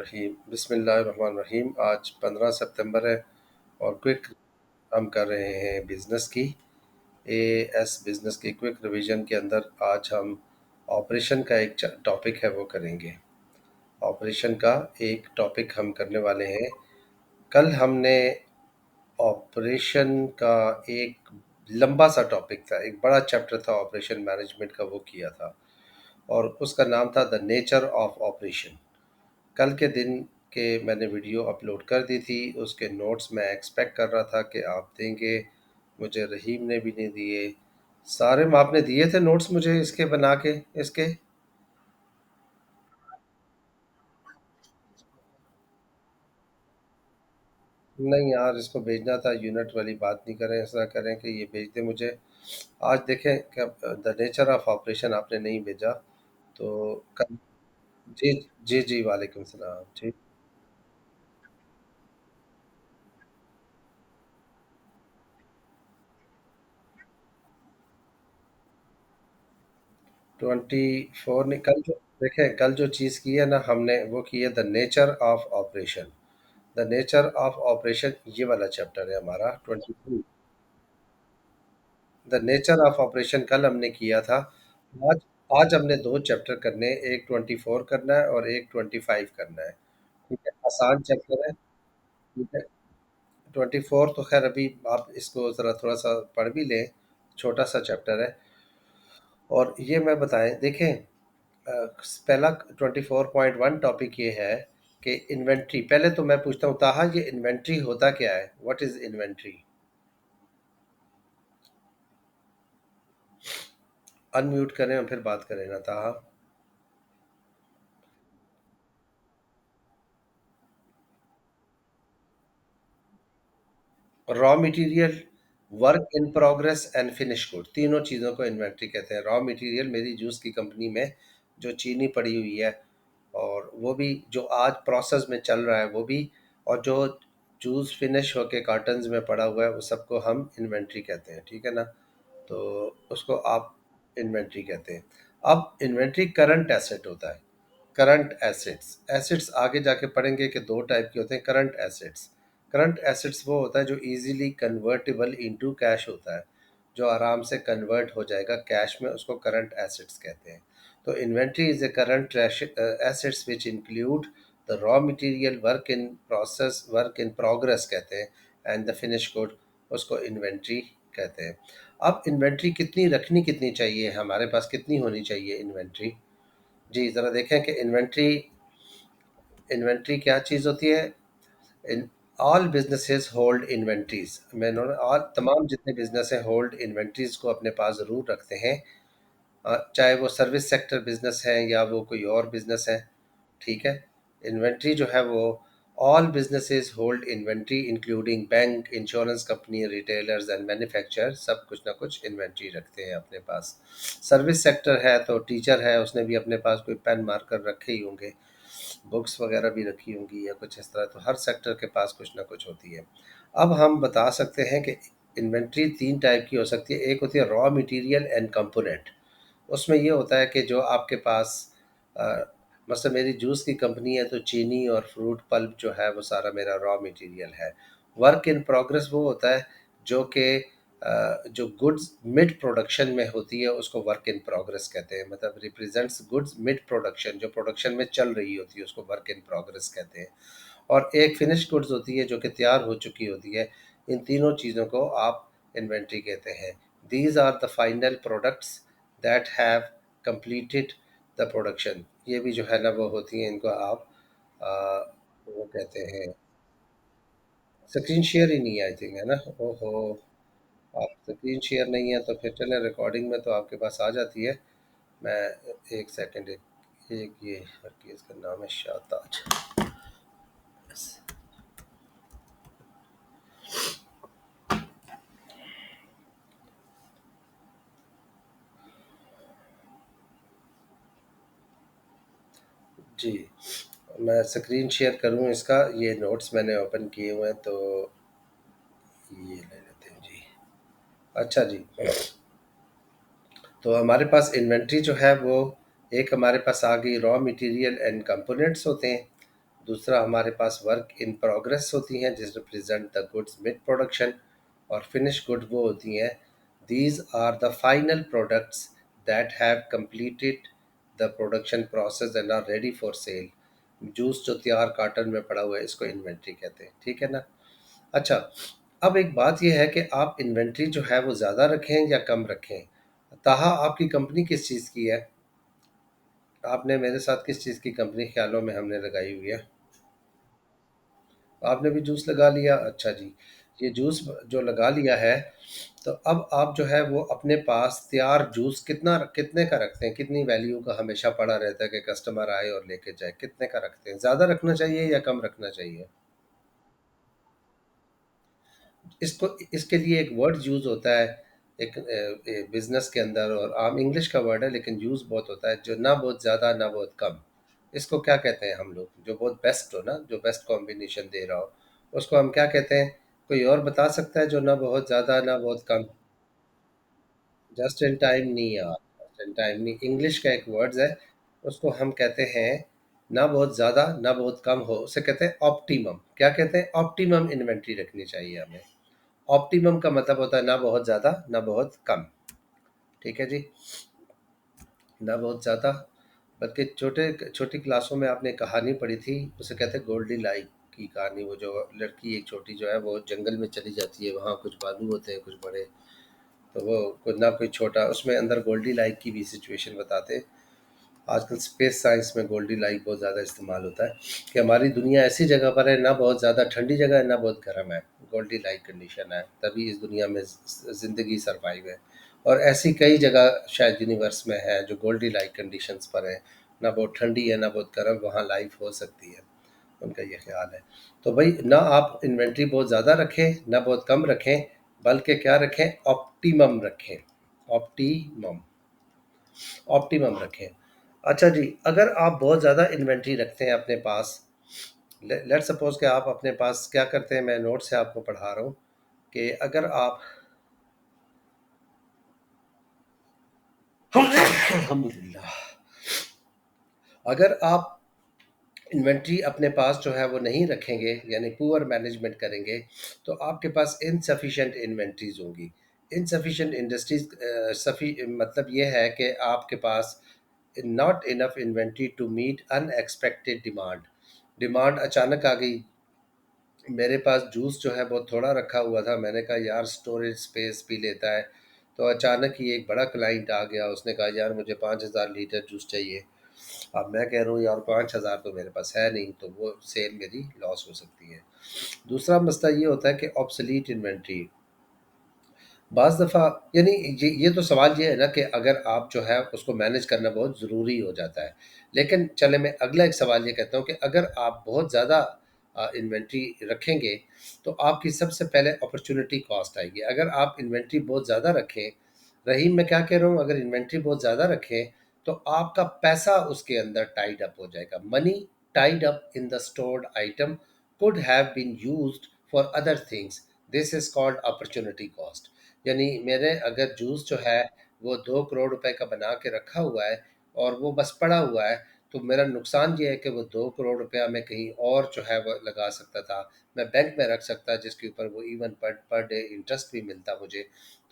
रहीम बिस्मिल्लाहिर्रहमानिर्रहीम। आज 15 सितंबर है और क्विक हम कर रहे हैं बिज़नेस की एएस बिज़नेस की क्विक रिवीजन के अंदर आज हम ऑपरेशन का एक टॉपिक है वो करेंगे। ऑपरेशन का एक टॉपिक हम करने वाले हैं। कल हमने ऑपरेशन का एक लंबा सा टॉपिक था, एक बड़ा चैप्टर था ऑपरेशन मैनेजमेंट का, वो किया था और उसका नाम था द नेचर ऑफ ऑपरेशन। कल के दिन के मैंने वीडियो अपलोड कर दी थी, उसके नोट्स मैं एक्सपेक्ट कर रहा था कि आप देंगे, मुझे रहीम ने भी नहीं दिए। सारे आपने दिए थे नोट्स मुझे इसके बना के इसके। नहीं यार, इसको भेजना था, यूनिट वाली बात नहीं करें, ऐसा करें कि ये भेज दें मुझे। आज देखें क्या द नेचर ऑफ ऑपरेशन आपने नहीं भेजा तो कल। जी जी जी, वालेकुम सलाम जी। 24 ने कल जो देखें, कल जो चीज़ की है ना हमने, वो की है the nature of operation. The nature of operation ये वाला चैप्टर है हमारा 22। द नेचर ऑफ ऑपरेशन कल हमने किया था। आज आज हमने दो चैप्टर करने हैं, एक 24 करना है और एक 25 करना है। ठीक है, आसान चैप्टर है। ठीक है, 24 तो खैर अभी आप इसको ज़रा थोड़ा सा पढ़ भी लें, छोटा सा चैप्टर है। और ये मैं बताएं देखें, पहला 24.1 टॉपिक ये है कि इन्वेंट्री। पहले तो मैं पूछता हूँ ताहा, ये इन्वेंट्री होता क्या है? What is inventory? अनम्यूट करें और फिर बात करें ना ताहा। Raw material, work in progress and finish good, तीनों चीज़ों को इन्वेंट्री कहते हैं। रॉ मटेरियल मेरी जूस की कंपनी में जो चीनी पड़ी हुई है, और वो भी जो आज प्रोसेस में चल रहा है वो भी, और जो जूस फिनिश होके कार्टन्स में पड़ा हुआ है वो सबको हम इन्वेंट्री कहते हैं। ठीक है ना? तो उसको आप इन्वेंट्री कहते हैं। अब इन्वेंट्री करंट एसेट होता है। करंट एसेट्स, एसेट्स आगे जाके पढ़ेंगे कि दो टाइप के होते हैं करंट एसेट्स। करंट एसेट्स वो होता है जो इजीली कन्वर्टेबल इनटू कैश होता है, जो आराम से कन्वर्ट हो जाएगा कैश में, उसको करंट एसेट्स कहते हैं। तो inventory is a current assets which include the raw material, work in process, work in progress कहते हैं, एंड द फिनिश गुड, उसको इन्वेंट्री कहते हैं। अब इन्वेंट्री कितनी रखनी, कितनी चाहिए हमारे पास, कितनी होनी चाहिए इन्वेंट्री? जी ज़रा देखें कि इन्वेंट्री, इन्वेंट्री क्या चीज़ होती है। In all businesses hold inventories, मैंने और तमाम जितने बिजनेस हैं होल्ड इन्वेंट्रीज को अपने पास ज़रूर रखते हैं। चाहे वो सर्विस सेक्टर बिजनेस है या वो कोई और बिजनेस है। ठीक है, इन्वेंट्री जो है वो, all businesses hold inventory including bank, insurance company, retailers and manufacturer, सब कुछ ना कुछ इन्वेंट्री रखते हैं अपने पास। सर्विस सेक्टर है तो टीचर है, उसने भी अपने पास कोई पेन मार्कर रखे ही होंगे, बुक्स वगैरह भी रखी होंगी या कुछ इस तरह। तो हर सेक्टर के पास कुछ ना कुछ होती है। अब हम बता सकते हैं कि इन्वेंट्री तीन टाइप की हो सकती है। एक होती है रॉ मटेरियल एंड कंपोनेंट। उसमें ये होता है कि जो आपके पास मतलब मेरी जूस की कंपनी है तो चीनी और फ्रूट पल्प जो है वो सारा मेरा रॉ मटेरियल है। वर्क इन प्रोग्रेस वो होता है जो कि जो गुड्स मिड प्रोडक्शन में होती है उसको वर्क इन प्रोग्रेस कहते हैं, मतलब रिप्रेजेंट्स गुड्स मिड प्रोडक्शन, जो प्रोडक्शन में चल रही होती है उसको वर्क इन प्रोग्रेस कहते हैं। और एक फिनिश गुड्स होती है जो कि तैयार हो चुकी होती है। इन तीनों चीज़ों को आप इन्वेंट्री कहते हैं। These are the final products that have completed the production. ये भी जो है ना वो होती हैं, इनको आप वो कहते हैं। स्क्रीन शेयर ही नहीं है आई थिंक, है ना? ओहो, आप स्क्रीन शेयर नहीं है तो फिर चलें, रिकॉर्डिंग में तो आपके पास आ जाती है। मैं एक सेकंड, एक ये कि इसका नाम है शाहताज। जी, मैं स्क्रीन शेयर करूँ इसका, ये नोट्स मैंने ओपन किए हुए हैं तो ये ले लेते हैं जी। अच्छा जी, तो हमारे पास इन्वेंट्री जो है वो, एक हमारे पास आ गई रॉ मटेरियल एंड कंपोनेंट्स होते हैं। दूसरा हमारे पास वर्क इन प्रोग्रेस होती हैं जिस represent the goods mid production. और फिनिश गुड वो होती हैं, these are the final products that have completed the production process and are ready for sale. Juice जो तैयार कार्टन में पड़ा हुआ है इसको इन्वेंट्री कहते हैं, ठीक है ना। अच्छा, अब एक बात यह है कि आप इन्वेंट्री जो है वो ज़्यादा रखें या कम रखें। ताहा आपकी कंपनी किस चीज़ की है? आपने मेरे साथ किस चीज़ की कंपनी ख्यालों में हमने लगाई हुई है? आपने भी जूस लगा लिया, अच्छा जी। ये जूस जो लगा लिया है, तो अब आप जो है वो अपने पास तैयार जूस कितना कितने का रखते हैं? कितनी वैल्यू का हमेशा पड़ा रहता है कि कस्टमर आए और लेके जाए? कितने का रखते हैं? ज़्यादा रखना चाहिए या कम रखना चाहिए? इसको इसके लिए एक वर्ड यूज़ होता है एक बिजनेस के अंदर, और आम इंग्लिश का वर्ड है लेकिन यूज़ बहुत होता है, जो ना बहुत ज़्यादा ना बहुत कम। इसको क्या कहते हैं हम लोग? जो बहुत बेस्ट हो ना, जो बेस्ट कॉम्बिनेशन दे रहा हो, उसको हम क्या कहते हैं? कोई और बता सकता है? जो ना बहुत ज़्यादा ना बहुत कम। जस्ट इन टाइम नहीं यार, जस्ट इन टाइम नहीं, इंग्लिश का एक वर्ड्स है, उसको हम कहते हैं ना बहुत ज़्यादा ना बहुत कम हो, उसे कहते हैं ऑप्टिमम। क्या कहते हैं? ऑप्टिमम इन्वेंट्री रखनी चाहिए हमें। ऑप्टिमम का मतलब होता है ना बहुत ज़्यादा ना बहुत कम, ठीक है जी। ना बहुत ज़्यादा, बल्कि छोटे छोटी क्लासों में आपने कहानी पढ़ी थी, उसे कहते हैं गोल्डी लाइक की कहानी। वो जो लड़की एक छोटी जो है वो जंगल में चली जाती है, वहाँ कुछ भालू होते हैं कुछ बड़े, तो वो कोई ना कोई छोटा, उसमें अंदर गोल्डी लाइक की भी सिचुएशन बताते हैं। आजकल स्पेस साइंस में गोल्डी लाइक बहुत ज़्यादा इस्तेमाल होता है कि हमारी दुनिया ऐसी जगह पर है, ना बहुत ज़्यादा ठंडी जगह है ना बहुत गर्म है, गोल्डी लाइक कंडीशन है, तभी इस दुनिया में ज़िंदगी सरवाइव है। और ऐसी कई जगह शायद यूनिवर्स में है जो गोल्डी लाइक कंडीशंस पर है, ना बहुत ठंडी है ना बहुत गर्म, वहाँ लाइफ हो सकती है, उनका ये ख्याल है। तो भाई ना आप इन्वेंट्री बहुत ज़्यादा रखें ना बहुत कम रखें, बल्कि क्या रखें? ऑप्टिमम रखें, ऑप्टिमम, ऑप्टिमम रखें। अच्छा जी, अगर आप बहुत ज़्यादा इन्वेंट्री रखते हैं अपने पास, लेट्स सपोज कि आप अपने पास क्या करते हैं, मैं नोट से आपको पढ़ा रहा हूँ कि अगर आप अल्हम्दुलिल्लाह, अगर आप इन्वेंट्री अपने पास जो है वो नहीं रखेंगे, यानी पुअर मैनेजमेंट करेंगे, तो आपके पास इनसफिशिएंट इन्वेंट्रीज होंगी। इनसफिशिएंट इंडस्ट्रीज सफी मतलब ये है कि आपके पास not enough inventory to meet unexpected demand. Demand अचानक आ गई, मेरे पास जूस जो है बहुत थोड़ा रखा हुआ था, मैंने कहा यार स्टोरेज स्पेस भी लेता है, तो अचानक ही एक बड़ा क्लाइंट आ गया, उसने कहा यार मुझे 5,000 लीटर जूस चाहिए। अब मैं कह रहा हूँ यार 5,000 तो मेरे पास है नहीं, तो वो सेल मेरी लॉस हो सकती है। दूसरा मसला ये होता है कि ऑब्सलीट इन्वेंट्री, बाज़ दफ़ा, यानी ये तो सवाल ये है ना कि अगर आप जो है उसको मैनेज करना बहुत ज़रूरी हो जाता है। लेकिन चले मैं अगला एक सवाल ये कहता हूँ कि अगर आप बहुत ज़्यादा इन्वेंट्री रखेंगे, तो आपकी सबसे पहले अपॉर्च्युनिटी कॉस्ट आएगी। अगर आप इन्वेंट्री बहुत ज़्यादा रखें, रहीम मैं क्या कह रहा हूँ, अगर इन्वेंट्री बहुत ज़्यादा रखें, तो आपका पैसा उसके अंदर टाइड अप हो जाएगा। Money tied up in the stored item could have been used for other things, this is called opportunity cost. यानी मेरे अगर जूस जो है वो 2 करोड़ रुपए का बना के रखा हुआ है और वो बस पड़ा हुआ है, तो मेरा नुकसान ये है कि वो 2 करोड़ रुपया मैं कहीं और जो है वो लगा सकता था, मैं बैंक में रख सकता, जिसके ऊपर वो इवन पर पर डे इंटरेस्ट भी मिलता मुझे।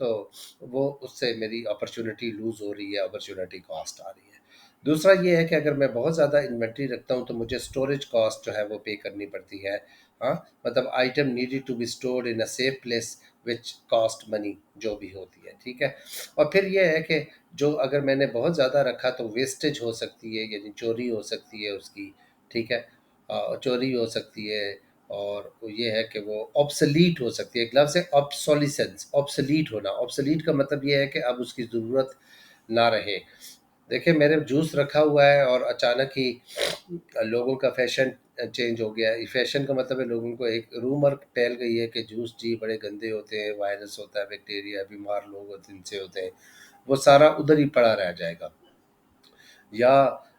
तो वो उससे मेरी अपॉर्चुनिटी लूज़ हो रही है, अपॉर्चुनिटी कॉस्ट आ रही है। दूसरा ये है कि अगर मैं बहुत ज़्यादा इन्वेंट्री रखता हूँ तो मुझे स्टोरेज कॉस्ट जो है वो पे करनी पड़ती है। हाँ, मतलब item needed to be stored in a safe place which cost money, जो भी होती है, ठीक है। और फिर ये है कि जो अगर मैंने बहुत ज़्यादा रखा तो वेस्टेज हो सकती है, यानी चोरी हो सकती है उसकी, ठीक है। चोरी हो सकती है, और ये है कि वो ऑब्सलीट हो सकती है। एक लफ्ज़ है ऑब्सोलिसेंस, ऑब्सलीट होना। ऑब्सलीट का मतलब ये है कि अब उसकी ज़रूरत ना रहे। देखिए मेरे जूस रखा हुआ है और अचानक ही लोगों का फैशन चेंज हो गया है। फैशन का मतलब है लोगों को एक रूमर फैल गई है कि जूस जी बड़े गंदे होते हैं, वायरस होता है, बैक्टीरिया, बीमार लोग होते हैं, इनसे होते हैं। वो सारा उधर ही पड़ा रह जाएगा। या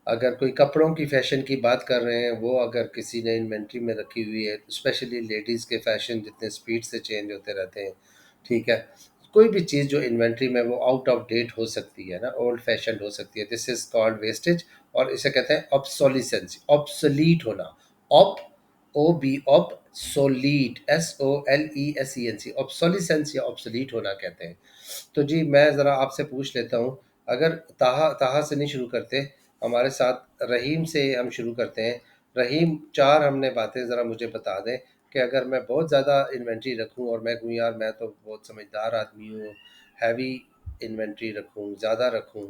अगर कोई कपड़ों की फ़ैशन की बात कर रहे हैं, वो अगर किसी ने इन्वेंट्री में रखी हुई है, स्पेशली लेडीज़ के फ़ैशन जितने स्पीड से चेंज होते रहते हैं, ठीक है। कोई भी चीज़ जो इन्वेंट्री में वो आउट ऑफ डेट हो सकती है ना, ओल्ड फैशन हो सकती है, दिस इज़ कॉल्ड वेस्टेज। और इसे कहते हैं ऑब्सोलिसेंस, ऑब्सोलीट होना। Ob, O B obsolete, SOLESENC, obsolescence या ऑब्सोलीट होना कहते हैं। तो जी मैं ज़रा आपसे पूछ लेता हूँ, अगर ताहा ताहा से नहीं शुरू करते, हमारे साथ रहीम से हम शुरू करते हैं। रहीम, चार हमने बातें ज़रा मुझे बता दें कि अगर मैं बहुत ज़्यादा इन्वेंट्री रखूँ और मैं कहूँ यार मैं तो बहुत समझदार आदमी हूँ, हैवी इन्वेंट्री रखूँ, ज़्यादा रखूँ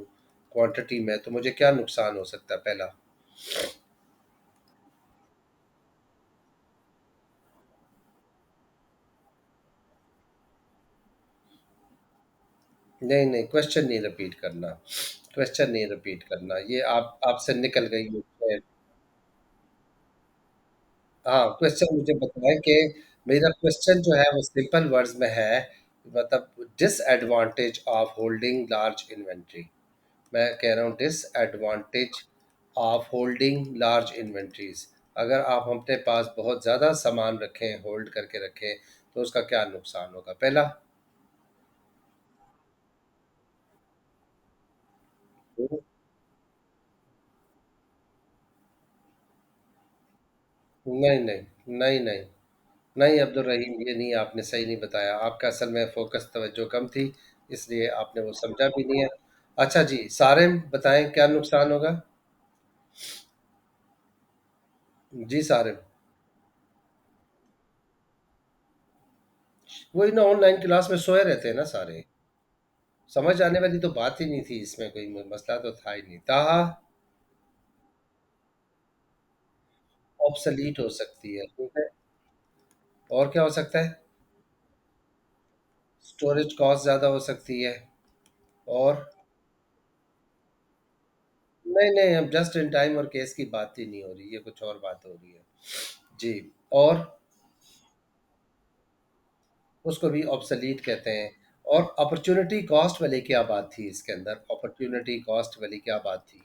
क्वांटिटी में, तो मुझे क्या नुकसान हो सकता है? पहला। नहीं नहीं, क्वेश्चन नहीं रिपीट करना, क्वेश्चन नहीं रिपीट करना, ये आप आपसे निकल गई है। हाँ, क्वेश्चन मुझे बताएँ कि मेरा क्वेश्चन जो है वो सिंपल वर्ड्स में है, मतलब disadvantage of holding large inventory. मैं कह रहा हूँ disadvantage of holding large inventories. अगर आप अपने पास बहुत ज़्यादा सामान रखें, होल्ड करके रखें, तो उसका क्या नुकसान होगा? पहला। नहीं, नहीं, नहीं, नहीं, नहीं अब्दुल रहीम, ये नहीं, आपने सही नहीं बताया। आपका असल में फ़ोकस तवज्जो कम थी, इसलिए आपने वो समझा भी नहीं है। अच्छा जी, सारिम बताएँ क्या नुकसान होगा? जी सारिम। वही ना, ऑनलाइन क्लास में सोए रहते हैं ना सारे। समझ आने वाली तो बात ही नहीं थी, इसमें कोई मसला तो था ही नहीं। ताहा ऑब्सोलीट हो सकती है, ठीक है। और क्या हो सकता है? स्टोरेज कॉस्ट ज़्यादा हो सकती है। और नहीं, नहीं, हम जस्ट इन टाइम और केस की बात ही नहीं हो रही, ये कुछ और बात हो रही है। जी। और उसको भी ऑब्सोलीट कहते हैं। और अपॉर्चुनिटी कॉस्ट वाली क्या बात थी इसके अंदर? अपॉर्चुनिटी कॉस्ट वाली क्या बात थी?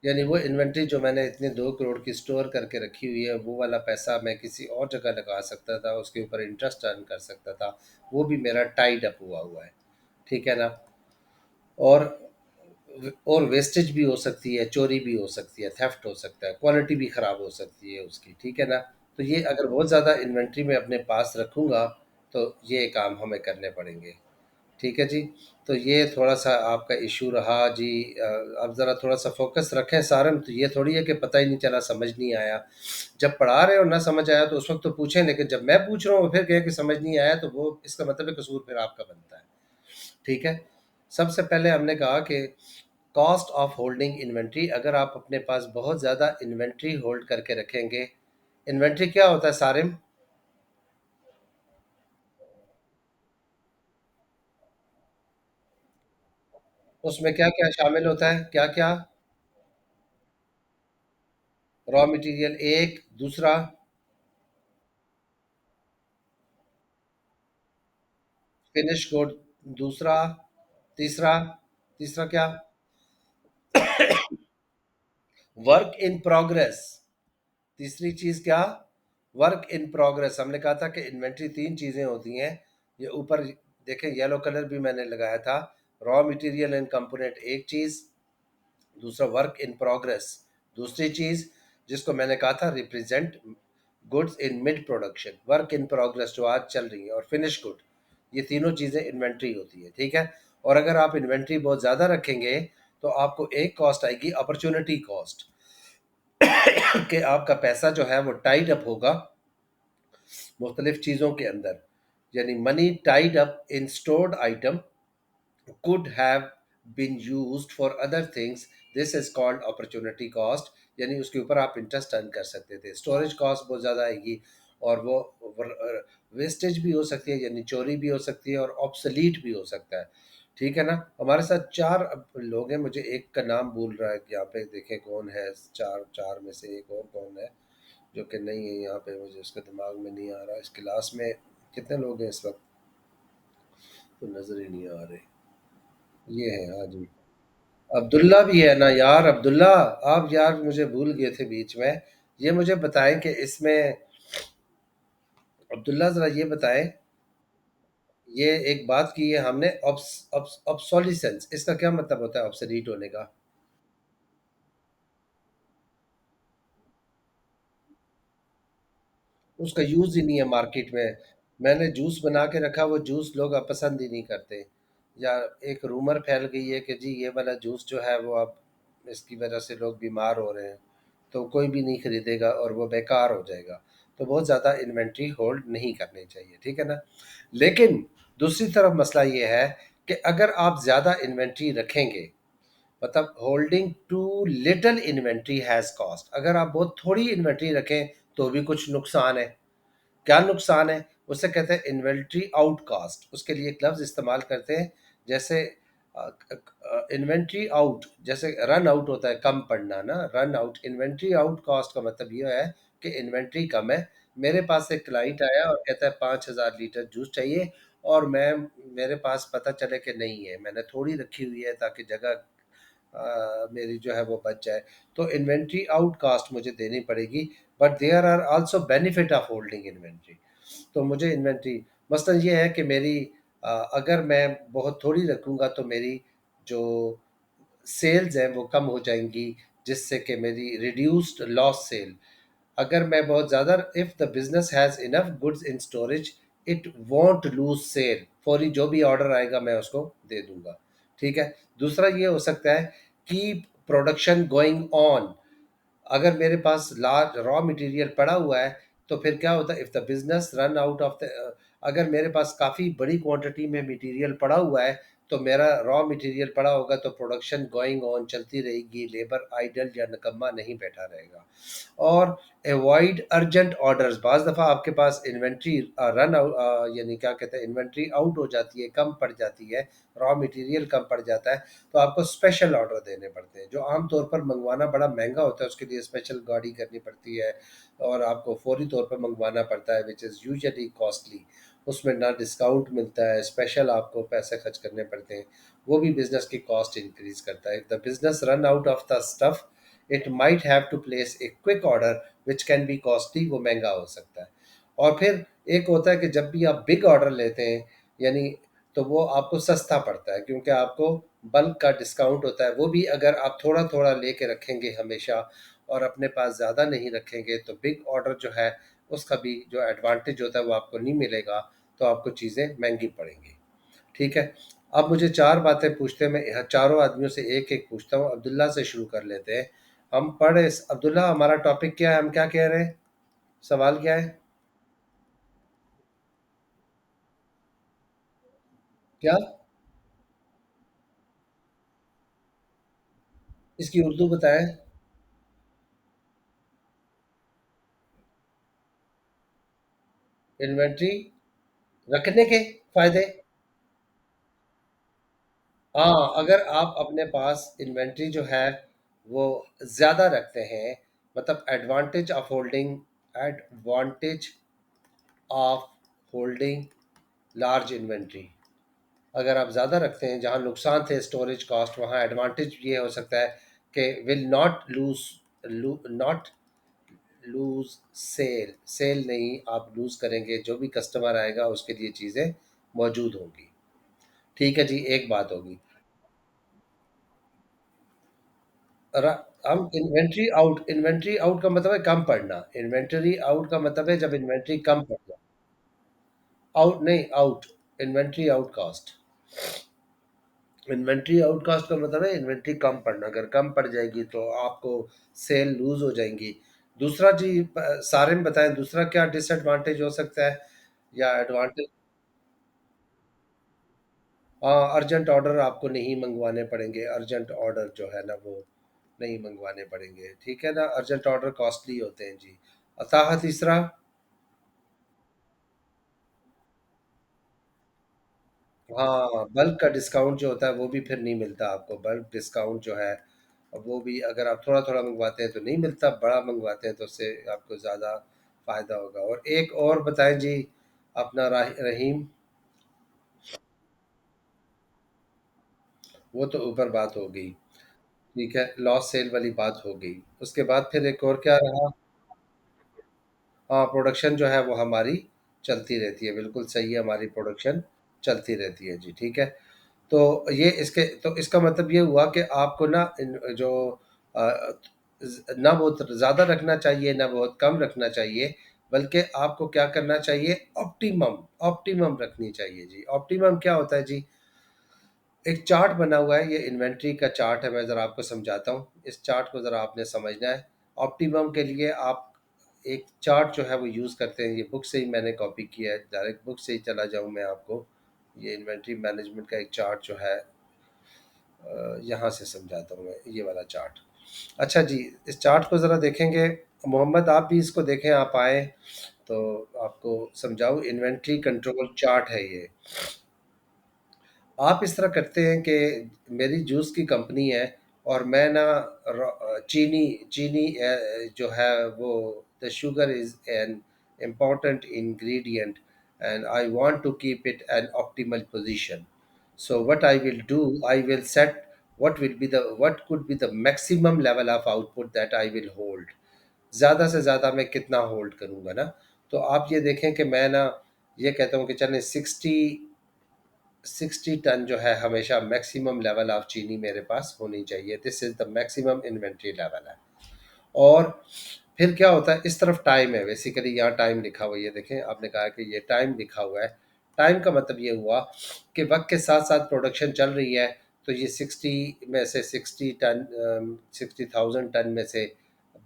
यानी वो इन्वेंट्री जो मैंने इतने 2 करोड़ की स्टोर करके रखी हुई है, वो वाला पैसा मैं किसी और जगह लगा सकता था, उसके ऊपर इंटरेस्ट अर्न कर सकता था, वो भी मेरा टाइड अप हुआ हुआ है, ठीक है ना। और वेस्टेज भी हो सकती है, चोरी भी हो सकती है, थेफ्ट हो सकता है, क्वालिटी भी ख़राब हो सकती है उसकी, ठीक है ना। तो ये अगर बहुत ज़्यादा इन्वेंट्री में अपने पास रखूँगा, तो ये काम हमें करने पड़ेंगे। ठीक है जी। तो ये थोड़ा-सा आपका इश्यू रहा जी। अब ज़रा थोड़ा-सा फ़ोकस रखें सारंग, तो ये थोड़ी है कि पता ही नहीं चला, समझ नहीं आया। जब पढ़ा रहे हो ना समझ आया तो उस वक़्त तो पूछें, लेकिन जब मैं पूछ रहा हूँ फिर कहें कि समझ नहीं आया, तो वो इसका मतलब है कसूर फिर आपका बनता है। ठीक है? सबसे पहले हमने कहा कि कॉस्ट ऑफ होल्डिंग इन्वेंट्री, अगर आप अपने पास बहुत ज़्यादा इन्वेंट्री होल्ड करके रखेंगे। इन्वेंट्री क्या होता है सारिम? उसमें क्या-क्या शामिल होता है? क्या-क्या? रॉ मटेरियल एक, दूसरा फिनिश गुड, दूसरा, तीसरा, तीसरा क्या? Work in progress. तीसरी चीज क्या? Work in progress. हमने कहा था कि इन्वेंट्री तीन चीजें होती हैं। ये ऊपर देखें, येलो कलर भी मैंने लगाया था। रॉ मटेरियल एंड कंपोनेंट एक चीज, दूसरा वर्क इन प्रोग्रेस दूसरी चीज, जिसको मैंने कहा था represent goods in mid production, work in progress जो आज चल रही है, और फिनिश गुड। ये तीनों चीज़ें इन्वेंट्री होती है, ठीक है। और अगर आप इन्वेंट्री बहुत ज़्यादा रखेंगे, तो आपको एक कॉस्ट आएगी अपॉर्चुनिटी कॉस्ट, कि आपका पैसा जो है वो टाइड अप होगा मुख्तलिफ चीज़ों के अंदर। यानी money tied up in stored item could have been used for other things. This is called opportunity cost। यानी उसके ऊपर आप इंटरेस्ट अर्न कर सकते थे। स्टोरेज कॉस्ट बहुत ज़्यादा आएगी, और वो वेस्टेज भी हो सकती है, यानी चोरी भी हो सकती है, और ऑब्सलीट भी हो सकता है, ठीक है ना। हमारे साथ चार अब लोग हैं, मुझे एक का नाम भूल रहा है, यहाँ पे देखें कौन है। चार चार में से एक और कौन है जो कि नहीं है यहाँ पे, मुझे उसका दिमाग में नहीं आ रहा। इस क्लास में कितने लोग हैं इस वक्त, तो नज़र ही नहीं आ रहे। ये है, हाँ जी। अब्दुल्ला भी है ना यार, अब्दुल्ला। आप यार मुझे भूल गए थे बीच में। ये मुझे बताएं कि इसमें, अब्दुल्ला ज़रा ये बताएं, ये एक बात की है हमने, ऑब्सोलिसेंस, इसका क्या मतलब होता है ऑब्सोलीट होने का? उसका यूज़ ही नहीं है मार्केट में। मैंने जूस बना के रखा, वो जूस लोग अब पसंद ही नहीं करते। या एक रूमर फैल गई है कि जी ये वाला जूस जो है वो अब इसकी वजह से लोग बीमार हो रहे हैं, तो कोई भी नहीं खरीदेगा और वो बेकार हो जाएगा। तो बहुत ज़्यादा इन्वेंट्री होल्ड नहीं करनी चाहिए, ठीक है ना? लेकिन दूसरी तरफ मसला ये है कि अगर आप ज़्यादा इन्वेंट्री रखेंगे, मतलब holding too little inventory has cost. अगर आप बहुत थोड़ी इन्वेंट्री रखें तो भी कुछ नुकसान है। क्या नुकसान है? उसे कहते हैं इन्वेंट्री आउट कॉस्ट। उसके लिए एक लफ्ज़ इस्तेमाल करते हैं, जैसे इन्वेंट्री आउट, जैसे रन आउट होता है, कम पड़ना ना, run out. Inventory out cost का मतलब ये है कि इन्वेंट्री कम है। मेरे पास एक क्लाइंट आया और कहता है 5,000 लीटर जूस चाहिए, और मैं, मेरे पास पता चले कि नहीं है, मैंने थोड़ी रखी हुई है ताकि जगह मेरी जो है वो बच जाए, तो इन्वेंट्री आउट कास्ट मुझे देनी पड़ेगी। But there are also benefit of holding inventory. तो मुझे इन्वेंट्री, मसलन ये है कि मेरी अगर मैं बहुत थोड़ी रखूँगा तो मेरी जो सेल्स हैं वो कम हो जाएंगी, जिससे कि मेरी रिड्यूस्ड लॉस सेल। अगर मैं बहुत ज़्यादा, if the business has enough goods in storage, it won't lose sale. फौरी जो भी ऑर्डर आएगा मैं उसको दे दूंगा, ठीक है। दूसरा ये हो सकता है, कीप प्रोडक्शन गोइंग ऑन। अगर मेरे पास लार्ज रॉ मटेरियल पड़ा हुआ है, तो फिर क्या होता है, if the business run out of the, अगर मेरे पास काफ़ी बड़ी क्वांटिटी में मटेरियल पड़ा हुआ है, तो मेरा रॉ मटेरियल पड़ा होगा तो प्रोडक्शन गोइंग ऑन चलती रहेगी, लेबर आइडल या निकम्मा नहीं बैठा रहेगा। और अवॉइड अर्जेंट ऑर्डर्स। बाज़ दफ़ा आपके पास इन्वेंट्री रन आउट, यानी क्या कहते हैं, इन्वेंट्री आउट हो जाती है, कम पड़ जाती है, रॉ मटेरियल कम पड़ जाता है, तो आपको स्पेशल ऑर्डर देने पड़ते हैं, जो आमतौर पर मंगवाना बड़ा महंगा होता है, उसके लिए स्पेशल गाड़ी करनी पड़ती है और आपको फौरी तौर पर मंगवाना पड़ता है, विच इज़ यूजुअली कॉस्टली। उसमें ना डिस्काउंट मिलता है, स्पेशल आपको पैसे खर्च करने पड़ते हैं, वो भी बिजनेस की कॉस्ट इंक्रीज करता है। The business run out of the stuff, it might have to place a quick order which can be costly, वो महंगा हो सकता है। और फिर एक होता है कि जब भी आप बिग ऑर्डर लेते हैं, यानी, तो वो आपको सस्ता पड़ता है क्योंकि आपको बल्क का डिस्काउंट होता है। वो भी अगर आप थोड़ा थोड़ा लेके रखेंगे हमेशा और अपने पास ज़्यादा नहीं रखेंगे, तो बिग ऑर्डर जो है उसका भी जो एडवांटेज होता है वो आपको नहीं मिलेगा, तो आपको चीज़ें महंगी पड़ेंगी, ठीक है। अब मुझे चार बातें पूछते हैं, मैं यहाँ चारों आदमियों से एक एक पूछता हूँ। अब्दुल्ला से शुरू कर लेते हैं। हम पढ़े, अब्दुल्ला हमारा टॉपिक क्या है, हम क्या कह रहे हैं, सवाल क्या है? क्या? इसकी उर्दू बताएं। इन्वेंट्री रखने के फायदे। हाँ, अगर आप अपने पास इन्वेंट्री जो है वो ज़्यादा रखते हैं, मतलब advantage of holding large inventory. अगर आप ज़्यादा रखते हैं, जहाँ नुकसान थे स्टोरेज कॉस्ट, वहाँ एडवांटेज ये हो सकता है कि will not lose sale, sale नहीं आप लूज़ करेंगे, जो भी कस्टमर आएगा उसके लिए चीज़ें मौजूद होंगी, ठीक है जी, एक बात होगी। हम इन्वेंट्री आउट का मतलब है कम पड़ना। इन्वेंटरी आउट का मतलब है जब इन्वेंट्री कम पड़ जाए। आउट नहीं, out, inventory out cost. Inventory out cost का मतलब है इन्वेंट्री कम पड़ना। अगर कम पड़ जाएगी तो आपको सेल लूज हो जाएंगी। दूसरा जी, सारे में बताएं दूसरा क्या डिसएडवांटेज हो सकता है या एडवांटेज? हाँ, अर्जेंट ऑर्डर आपको नहीं मंगवाने पड़ेंगे, अर्जेंट ऑर्डर जो है ना वो नहीं मंगवाने पड़ेंगे, ठीक है ना, अर्जेंट ऑर्डर कॉस्टली होते हैं जी। अतः तीसरा, हाँ, बल्क का डिस्काउंट जो होता है वो भी फिर नहीं मिलता आपको। बल्क डिस्काउंट जो है, अब वो भी अगर आप थोड़ा थोड़ा मंगवाते हैं तो नहीं मिलता, बड़ा मंगवाते हैं तो उससे आपको ज़्यादा फायदा होगा। और एक और बताएं जी, अपना रहीम। वो तो ऊपर बात हो गई, ठीक है, लॉस सेल वाली बात हो गई। उसके बाद फिर एक और क्या रहा? हाँ, प्रोडक्शन जो है वो हमारी चलती रहती है, बिल्कुल सही है, हमारी प्रोडक्शन चलती रहती है जी, ठीक है। तो ये इसके, तो इसका मतलब ये हुआ कि आपको ना जो ना बहुत ज़्यादा रखना चाहिए ना बहुत कम रखना चाहिए, बल्कि आपको क्या करना चाहिए, ऑप्टिमम, ऑप्टिमम रखनी चाहिए जी। ऑप्टिमम क्या होता है जी? एक चार्ट बना हुआ है, ये इन्वेंट्री का चार्ट है, मैं ज़रा आपको समझाता हूँ। इस चार्ट को ज़रा आपने समझना है। ऑप्टिमम के लिए आप एक चार्ट जो है वो यूज़ करते हैं, ये बुक से ही मैंने कॉपी किया है, डायरेक्ट बुक से ही चला जाऊँ मैं आपको। ये इन्वेंट्री मैनेजमेंट का एक चार्ट जो है, यहाँ से समझाता हूँ मैं, ये वाला चार्ट। अच्छा जी, इस चार्ट को ज़रा देखेंगे मोहम्मद, आप भी इसको देखें, आप आए तो आपको समझाऊँ। इन्वेंट्री कंट्रोल चार्ट है ये। आप इस तरह करते हैं कि मेरी जूस की कंपनी है और मैं ना चीनी चीनी जो है वो, the sugar is an important ingredient and I want to keep it an optimal position. So what I will do, I will set what could be the maximum level of output that I will hold। ज़्यादा से ज़्यादा मैं कितना hold करूँगा ना। तो आप ये देखें कि मैं ना ये कहता हूँ कि चलें 60 टन जो है हमेशा मैक्सिमम लेवल ऑफ चीनी मेरे पास होनी चाहिए। This is the maximum inventory level है। और फिर क्या होता है, इस तरफ टाइम है, बेसिकली यहाँ टाइम लिखा हुआ है, ये देखें, आपने कहा कि ये टाइम लिखा हुआ है। टाइम का मतलब ये हुआ कि वक्त के साथ साथ प्रोडक्शन चल रही है, तो ये 60 टन में से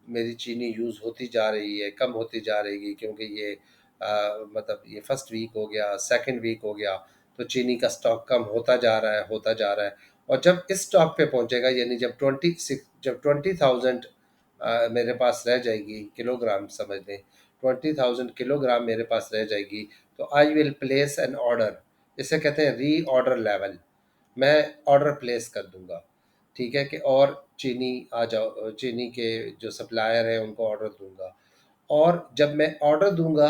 मेरी चीनी यूज़ होती जा रही है, कम होती जा रही है, क्योंकि ये मतलब ये फर्स्ट वीक हो गया, सेकंड वीक हो गया, तो चीनी का स्टॉक कम होता जा रहा है, होता जा रहा है। और जब इस स्टॉक पे पहुंचेगा, यानी जब 20,000 मेरे पास रह जाएगी, किलोग्राम समझ लें, 20,000 किलोग्राम मेरे पास रह जाएगी, तो I will place N order. इसे कहते हैं री ऑर्डर लेवल। मैं ऑर्डर प्लेस कर दूंगा, ठीक है, कि और चीनी आ जाओ, चीनी के जो सप्लायर हैं उनको ऑर्डर दूंगा। और जब मैं ऑर्डर दूंगा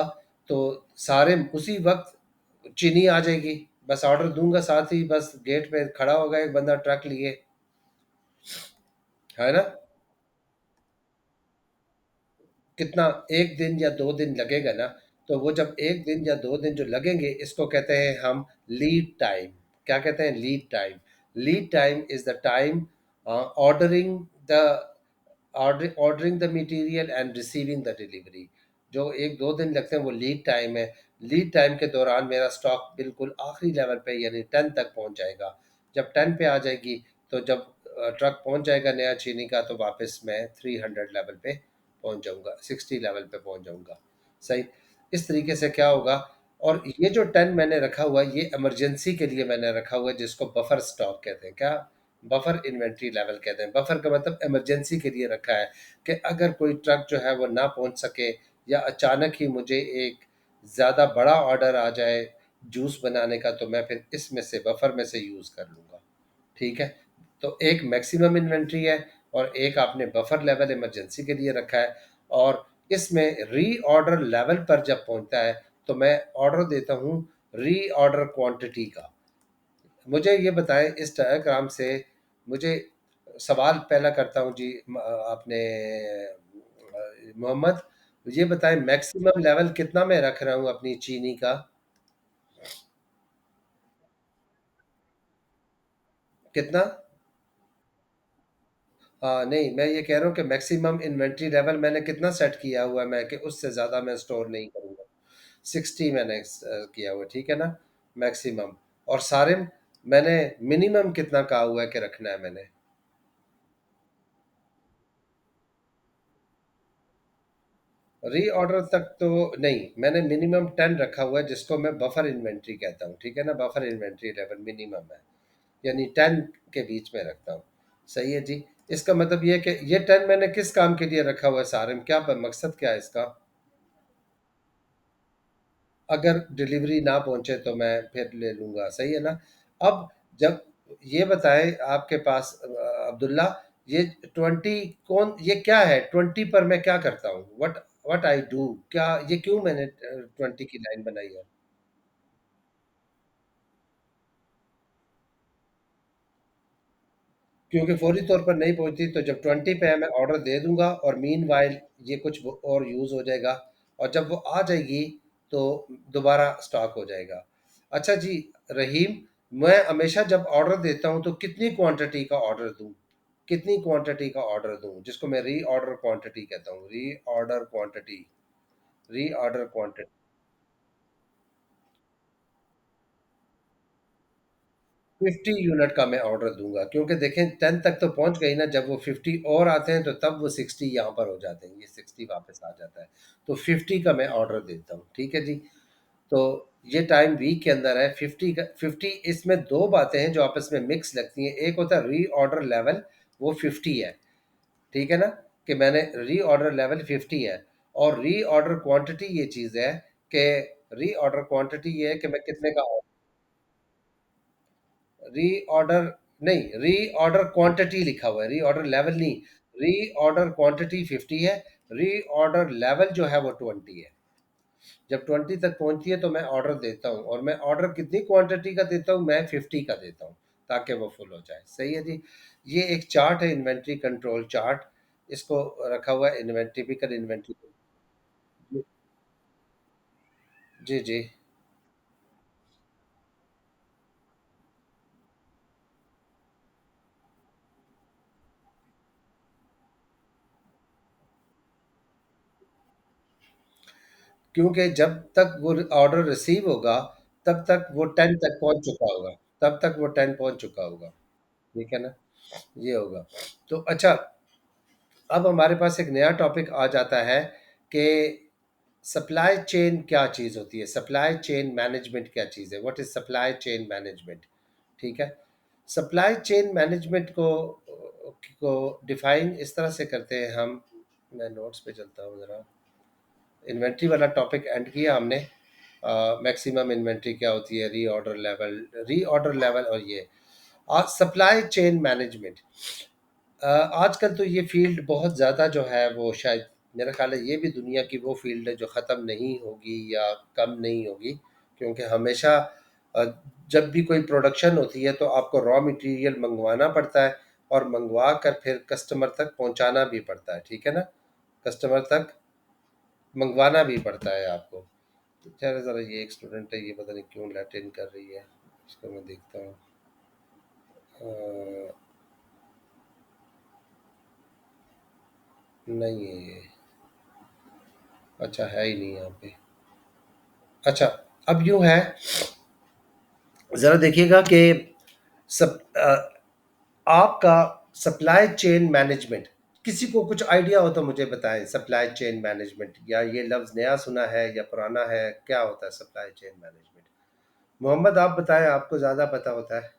तो सारे उसी वक्त चीनी आ जाएगी। बस ऑर्डर दूंगा, साथ ही बस गेट पे खड़ा होगा एक बंदा ट्रक लिए, है ना। कितना, 1 दिन या 2 दिन लगेगा ना। तो वो जब 1 दिन या 2 दिन जो लगेंगे, इसको कहते हैं हम लीड टाइम। क्या कहते हैं? Lead time. Lead time is the time ordering the ordering the material and receiving the delivery. जो 1-2 दिन लगते हैं वो लीड टाइम है। लीड टाइम के दौरान मेरा स्टॉक बिल्कुल आखिरी लेवल पे यानी 10 तक पहुंच जाएगा। जब 10 पे आ जाएगी, तो जब ट्रक पहुंच जाएगा नया चीनी का, तो वापस मैं 300 लेवल पे पहुंच जाऊंगा, 60 लेवल पे पहुंच जाऊंगा। सही। इस तरीके से क्या होगा। और ये जो 10 मैंने रखा हुआ है, ये इमरजेंसी के लिए मैंने रखा हुआ है, जिसको बफर स्टॉक कहते हैं। क्या? बफर इन्वेंट्री लेवल कहते हैं। बफर का मतलब इमरजेंसी के लिए रखा है, कि अगर कोई ट्रक जो है वो ना पहुंच सके, या अचानक ही मुझे एक ज़्यादा बड़ा ऑर्डर आ जाए जूस बनाने का, तो मैं फिर इसमें से, बफर में से यूज़ कर लूँगा। ठीक है। तो एक मैक्सिमम इन्वेंट्री है, और एक आपने बफर लेवल इमरजेंसी के लिए रखा है। और इसमें री ऑर्डर लेवल पर जब पहुंचता है, तो मैं ऑर्डर देता हूं री ऑर्डर क्वांटिटी का। मुझे ये बताएं इस डायग्राम से, मुझे सवाल पहला करता हूं जी, आपने मोहम्मद, ये बताएं मैक्सिमम लेवल कितना मैं रख रहा हूं अपनी चीनी का? कितना? हाँ, नहीं, मैं ये कह रहा हूँ कि मैक्सिमम इन्वेंट्री लेवल मैंने कितना सेट किया हुआ है, मैं कि उससे ज़्यादा मैं स्टोर नहीं करूँगा। 60 मैंने किया हुआ है, ठीक है ना, मैक्सिमम। और सारे मैंने मिनिमम कितना कहा हुआ है कि रखना है मैंने? रीऑर्डर तक तो नहीं, मैंने मिनिमम 10 रखा हुआ है, जिसको मैं बफर इन्वेंट्री कहता हूँ, ठीक है ना। बफर इन्वेंट्री लेवल मिनिमम है, यानी 10 के बीच में रखता हूँ। सही है जी। इसका मतलब ये है कि ये 10 मैंने किस काम के लिए रखा हुआ है, सारे में क्या मकसद क्या है इसका? अगर डिलीवरी ना पहुंचे तो मैं फिर ले लूंगा, सही है ना। अब जब ये बताएं आपके पास अब्दुल्ला, ये 20 कौन, ये क्या है 20 पर मैं क्या करता हूँ, व्हाट व्हाट आई डू, क्या ये क्यों मैंने 20 की लाइन बनाई है? क्योंकि फौरी तौर पर नहीं पहुंचती, तो जब 20 पे है मैं ऑर्डर दे दूंगा, और मीन वाइल ये कुछ और यूज़ हो जाएगा, और जब वो आ जाएगी तो दोबारा स्टॉक हो जाएगा। अच्छा जी रहीम, मैं हमेशा जब ऑर्डर देता हूं तो कितनी क्वांटिटी का ऑर्डर दूं? कितनी क्वांटिटी का ऑर्डर दूं, जिसको मैं री ऑर्डर क्वांटिटी कहता हूँ, री order quantity. Reorder quantity. 50 unit का मैं ऑर्डर दूंगा, क्योंकि देखें 10 तक तो पहुंच गई ना, जब वो 50 और आते हैं तो तब वो 60 यहाँ पर हो जाते हैं, ये 60 वापस आ जाता है। तो 50 का मैं ऑर्डर देता हूँ, ठीक है जी। तो ये टाइम वीक के अंदर है 50 का। 50 इसमें दो बातें हैं जो आपस में मिक्स लगती हैं। एक होता है री ऑर्डर लेवल, वो 50 है, ठीक है ना, कि मैंने री ऑर्डर लेवल 50 है। और री ऑर्डर क्वांटिटी ये चीज़ है कि री ऑर्डर क्वांटिटी ये है कि मैं कितने का री ऑर्डर नहीं, री ऑर्डर क्वांटिटी लिखा हुआ है, री ऑर्डर लेवल नहीं। री ऑर्डर क्वांटिटी 50 है, री ऑर्डर लेवल जो है वो 20 है। जब 20 तक पहुंचती है तो मैं ऑर्डर देता हूँ, और मैं ऑर्डर कितनी क्वांटिटी का देता हूँ, मैं 50 का देता हूँ, ताकि वो फुल हो जाए। सही है जी। ये एक चार्ट है, इन्वेंट्री कंट्रोल चार्ट। इसको रखा हुआ है इन्वेंट्री, टिपिकल इन्वेंट्री। जी जी। क्योंकि जब तक वो ऑर्डर रिसीव होगा तब तक वो 10 तक पहुंच चुका होगा, तब तक वो 10 पहुंच चुका होगा। ठीक है ना, ये होगा। तो अच्छा, अब हमारे पास एक नया टॉपिक आ जाता है कि सप्लाई चेन क्या चीज़ होती है, सप्लाई चेन मैनेजमेंट क्या चीज़ है, what is supply chain management. ठीक है। सप्लाई चेन मैनेजमेंट को डिफाइन इस तरह से करते हैं हम। मैं नोट्स पे चलता हूँ ज़रा। इन्वेंट्री वाला टॉपिक एंड किया हमने। मैक्सिमम इन्वेंट्री क्या होती है, री ऑर्डर लेवल, और ये सप्लाई चेन मैनेजमेंट। आजकल तो ये फील्ड बहुत ज़्यादा जो है वो शायद, मेरा ख्याल है ये भी दुनिया की वो फील्ड है जो ख़त्म नहीं होगी या कम नहीं होगी। क्योंकि हमेशा अ, जब भी कोई प्रोडक्शन होती है तो आपको रॉ मटेरियल मंगवाना पड़ता है, और मंगवा कर फिर कस्टमर तक पहुंचाना भी पड़ता है, ठीक है ना। कस्टमर तक मंगवाना भी पड़ता है आपको। तो चलो ज़रा, ये एक स्टूडेंट है, ये पता नहीं क्यों लैटिन कर रही है, इसको मैं देखता हूँ। अ, नहीं है ये। अच्छा, है ही नहीं यहाँ पे। अच्छा, अब यूँ है, ज़रा देखिएगा कि सब आपका सप्लाई चेन मैनेजमेंट, किसी को कुछ आइडिया हो तो मुझे बताएं। सप्लाई चेन मैनेजमेंट, या ये लफ्ज़ नया सुना है या पुराना है, क्या होता है सप्लाई चेन मैनेजमेंट। मोहम्मद आप बताएं, आपको ज़्यादा पता होता है।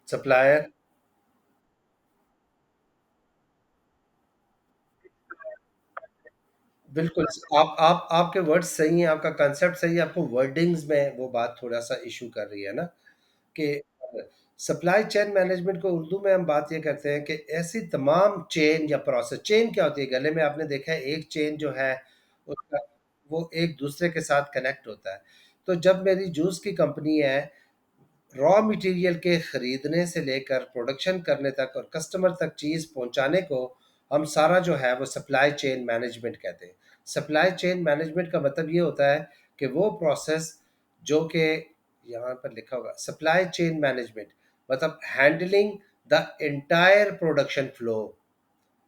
सप्लायर, बिल्कुल। आप आपके वर्ड्स सही हैं, आपका कंसेप्ट सही है, आपको वर्डिंग्स में वो बात थोड़ा सा इशू कर रही है ना, कि सप्लाई चेन मैनेजमेंट को उर्दू में हम बात ये करते हैं कि ऐसी तमाम चेन या प्रोसेस। चेन क्या होती है, गले में आपने देखा है एक चेन जो है उसका, वो एक दूसरे के साथ कनेक्ट होता है। तो जब मेरी जूस की कंपनी है, रॉ मटेरियल के खरीदने से लेकर प्रोडक्शन करने तक और कस्टमर तक चीज़ पहुंचाने को हम सारा जो है वो सप्लाई चेन मैनेजमेंट कहते हैं। सप्लाई चेन मैनेजमेंट का मतलब ये होता है कि वो प्रोसेस जो कि यहाँ पर लिखा होगा, सप्लाई चेन मैनेजमेंट मतलब handling the entire production flow,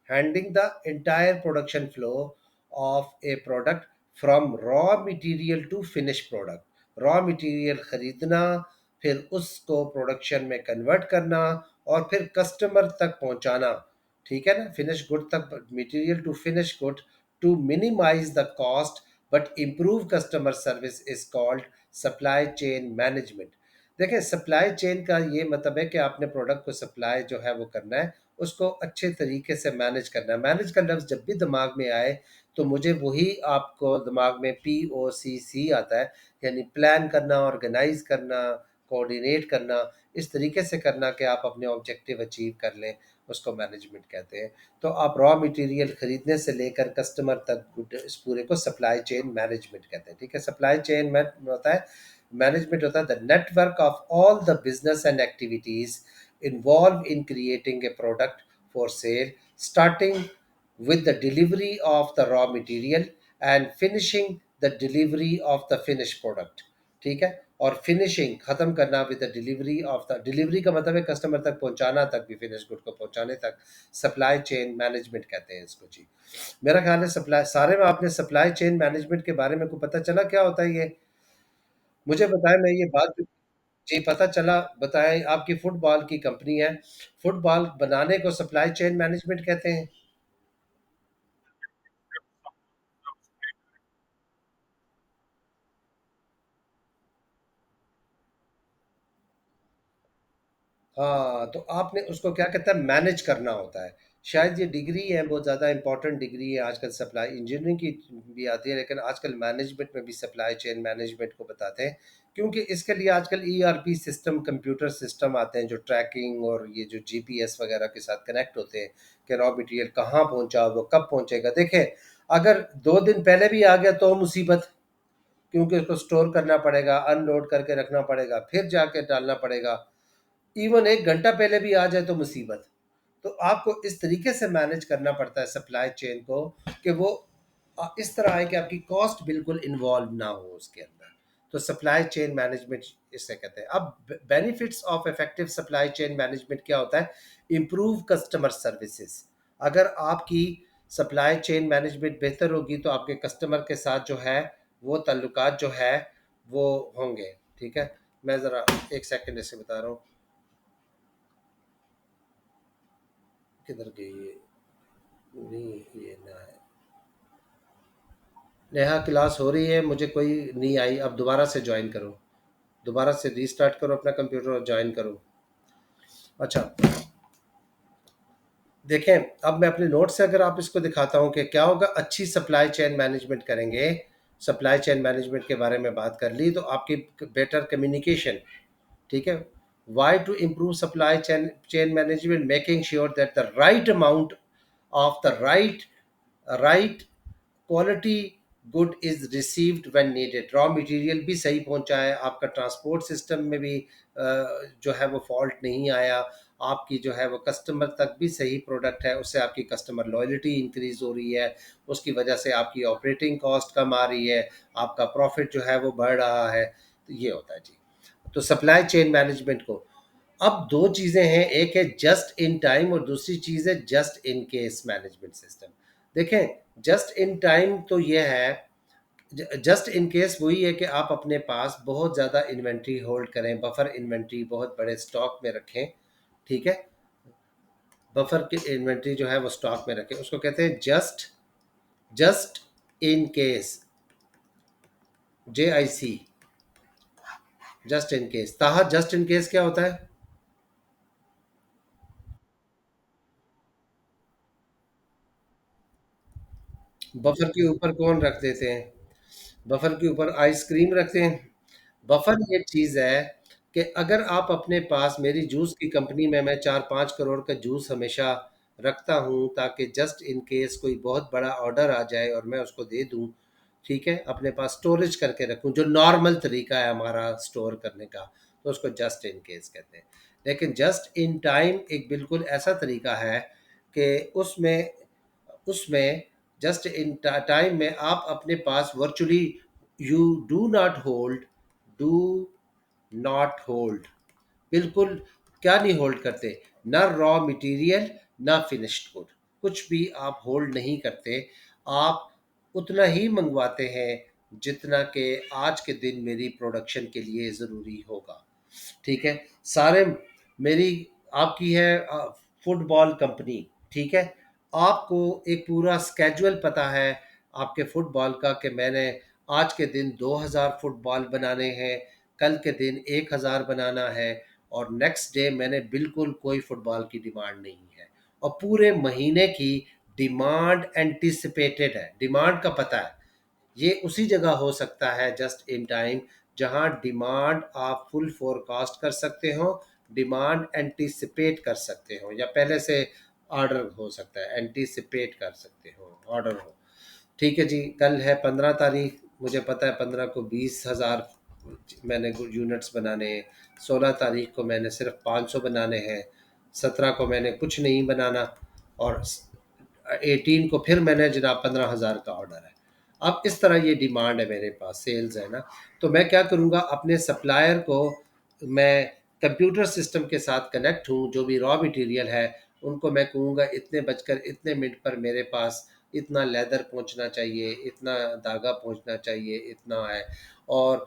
handling the entire production flow of a product from raw material to finished product। Raw material खरीदना, फिर उसको प्रोडक्शन में कन्वर्ट करना, और फिर कस्टमर तक पहुंचाना। ठीक है ना, फिनिश गुड तक, material to finish good, to minimise the cost but improve customer service is called supply chain management. देखें, सप्लाई चेन का ये मतलब है कि आपने प्रोडक्ट को सप्लाई जो है वो करना है, उसको अच्छे तरीके से मैनेज करना है। मैनेज का लफ्ज़ जब भी दिमाग में आए तो मुझे वही आपको दिमाग में POCC आता है, यानी प्लान करना, ऑर्गेनाइज करना, कोऑर्डिनेट करना, इस तरीके से करना कि आप अपने ऑब्जेक्टिव अचीव कर लें, उसको मैनेजमेंट कहते हैं। तो आप रॉ मटेरियल खरीदने से लेकर कस्टमर तक इस पूरे को सप्लाई चेन मैनेजमेंट कहते हैं। ठीक है, सप्लाई चेन में होता है, मैनेजमेंट होता है the network of all the business and activities involved in creating a product for sale, starting with the delivery of the raw material and finishing the delivery of the finished product. ठीक है, और finishing खत्म करना with the delivery of the, delivery का मतलब है customer तक पहुंचाना, तक भी फिनिश गुड को पहुंचाने तक सप्लाई चेन मैनेजमेंट कहते हैं इसको जी। मेरा ख्याल है सप्लाई सारे में आपने सप्लाई चेन मैनेजमेंट के बारे में को पता चला क्या होता है ये, मुझे बताएं, मैं ये बात जी पता चला, बताएं, आपकी फुटबॉल की कंपनी है, फुटबॉल बनाने को सप्लाई चेन मैनेजमेंट कहते हैं। हाँ, तो आपने उसको क्या कहता है मैनेज करना होता है। शायद ये डिग्री है, बहुत ज़्यादा इंपॉर्टेंट डिग्री है आजकल, सप्लाई इंजीनियरिंग की भी आती है, लेकिन आजकल मैनेजमेंट में भी सप्लाई चेन मैनेजमेंट को बताते हैं, क्योंकि इसके लिए आजकल ईआरपी सिस्टम, कंप्यूटर सिस्टम आते हैं जो ट्रैकिंग और ये जो जीपीएस वगैरह के साथ कनेक्ट होते हैं कि रॉ मटेरियल कहाँ पहुँचा, वो कब पहुँचेगा। देखें, अगर 2 दिन पहले भी आ गया तो मुसीबत, क्योंकि उसको स्टोर करना पड़ेगा, अनलोड करके रखना पड़ेगा, फिर जाके डालना पड़ेगा। इवन 1 घंटा पहले भी आ जाए तो मुसीबत। तो आपको इस तरीके से मैनेज करना पड़ता है सप्लाई चेन को कि वो इस तरह आए कि आपकी कॉस्ट बिल्कुल इन्वॉल्व ना हो उसके अंदर। तो सप्लाई चेन मैनेजमेंट इससे कहते हैं। अब benefits of effective supply chain management क्या होता है? Improve customer services. अगर आपकी सप्लाई चेन मैनेजमेंट बेहतर होगी तो आपके कस्टमर के साथ जो है वो ताल्लुकात जो है वो होंगे। ठीक है, मैं ज़रा एक सेकंड ऐसे बता रहा हूँ, किधर गई ये, नहीं ये ना है। नेहा क्लास हो रही है, मुझे कोई नहीं आई, अब दोबारा से ज्वाइन करो, दोबारा से रीस्टार्ट करो अपना कंप्यूटर और ज्वाइन करो। अच्छा, देखें, अब मैं अपने नोट से अगर आप इसको दिखाता हूँ कि क्या होगा, अच्छी सप्लाई चेन मैनेजमेंट करेंगे, सप्लाई चेन मैनेजमेंट के बारे में बात कर ली तो आपकी बेटर कम्युनिकेशन। ठीक है, why to improve supply chain management, making sure that the right amount of the right quality good is received when needed, raw material भी सही पहुंचा है, आपका ट्रांसपोर्ट सिस्टम में भी जो है वो फॉल्ट नहीं आया, आपकी जो है वो कस्टमर तक भी सही प्रोडक्ट है, उससे आपकी कस्टमर लॉयल्टी इंक्रीज हो रही है, उसकी वजह से आपकी ऑपरेटिंग कॉस्ट कम आ रही है, आपका प्रॉफिट जो है वो बढ़ रहा है। तो ये होता है जी। तो सप्लाई चेन मैनेजमेंट को अब दो चीज़ें हैं, एक है जस्ट इन टाइम और दूसरी चीज़ है just in case management system. देखें, जस्ट इन टाइम तो ये है, जस्ट इन केस वही है कि आप अपने पास बहुत ज़्यादा इन्वेंट्री होल्ड करें, बफर इन्वेंट्री बहुत बड़े स्टॉक में रखें। ठीक है, बफर की इन्वेंट्री जो है वो स्टॉक में रखें, उसको कहते हैं just just in case, JIC, just in case. ताहा जस्ट इन केस क्या होता है? बफर के ऊपर कौन रख देते हैं? बफर के ऊपर आइसक्रीम रखते हैं। बफर ये चीज़ है कि अगर आप अपने पास, मेरी जूस की कंपनी में मैं 4-5 करोड़ का जूस हमेशा रखता हूँ ताकि जस्ट इन केस कोई बहुत बड़ा ऑर्डर आ जाए और मैं उसको दे दूँ। ठीक है, अपने पास स्टोरेज करके रखूँ, जो नॉर्मल तरीका है हमारा स्टोर करने का, तो उसको जस्ट इन केस कहते हैं। लेकिन जस्ट इन टाइम एक बिल्कुल ऐसा तरीका है कि उसमें उसमें जस्ट इन टाइम में आप अपने पास virtually, you do not hold, do not hold, बिल्कुल क्या नहीं होल्ड करते, ना रॉ मटेरियल ना फिनिश्ड गुड, कुछ भी आप होल्ड नहीं करते। आप उतना ही मंगवाते हैं जितना कि आज के दिन मेरी प्रोडक्शन के लिए ज़रूरी होगा। ठीक है, सारे मेरी, आपकी है फुटबॉल कंपनी। ठीक है, आपको एक पूरा स्केड्यूल पता है आपके फुटबॉल का कि मैंने आज के दिन 2000 फुटबॉल बनाने हैं, कल के दिन 1000 बनाना है, और नेक्स्ट डे मैंने बिल्कुल कोई फुटबॉल की डिमांड नहीं है, और पूरे महीने की डिमांड एंटिसिपेटेड है, डिमांड का पता है। ये उसी जगह हो सकता है जस्ट इन टाइम जहां डिमांड आप फुल फोरकास्ट कर सकते हो, डिमांड एंटीसिपेट कर सकते हो, या पहले से ऑर्डर हो सकता है, एंटीसिपेट कर सकते हो, ऑर्डर हो। ठीक है जी, कल है 15 तारीख, मुझे पता है 15 को 20,000 मैंने यूनिट्स बनाने हैं, 16 तारीख को मैंने सिर्फ 500 बनाने हैं, 17 को मैंने कुछ नहीं बनाना, और 18 को फिर मैंने जनाब 15,000 का ऑर्डर है। अब इस तरह ये डिमांड है मेरे पास, सेल्स है ना। तो मैं क्या करूँगा, अपने सप्लायर को मैं कंप्यूटर सिस्टम के साथ कनेक्ट हूँ, जो भी रॉ मटेरियल है उनको मैं कहूँगा इतने बजकर इतने मिनट पर मेरे पास इतना लेदर पहुँचना चाहिए, इतना धागा पहुँचना चाहिए, इतना है। और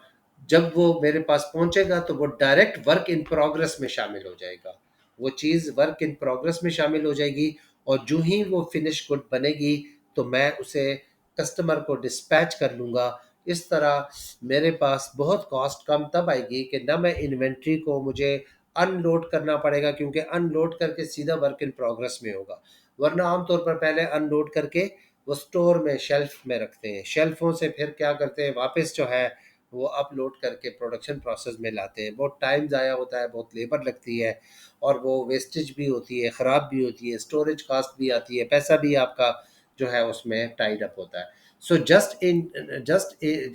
जब वो मेरे पास पहुँचेगा तो वो डायरेक्ट वर्क इन प्रोग्रेस में शामिल हो जाएगा। वो चीज़ वर्क इन प्रोग्रेस में शामिल हो जाएगी, और जो ही वो फिनिश गुड बनेगी तो मैं उसे कस्टमर को डिस्पैच कर लूँगा। इस तरह मेरे पास बहुत कॉस्ट कम तब आएगी कि ना मैं इन्वेंट्री को मुझे अनलोड करना पड़ेगा, क्योंकि अनलोड करके सीधा वर्क इन प्रोग्रेस में होगा। वरना आमतौर पर पहले अनलोड करके वो स्टोर में शेल्फ में रखते हैं, शेल्फों से फिर क्या करते हैं, वापस जो है वो अपलोड करके प्रोडक्शन प्रोसेस में लाते हैं। बहुत टाइम ज़ाया होता है, बहुत लेबर लगती है, और वो वेस्टेज भी होती है, ख़राब भी होती है, स्टोरेज कास्ट भी आती है, पैसा भी आपका जो है उसमें टाइड अप होता है। सो जस्ट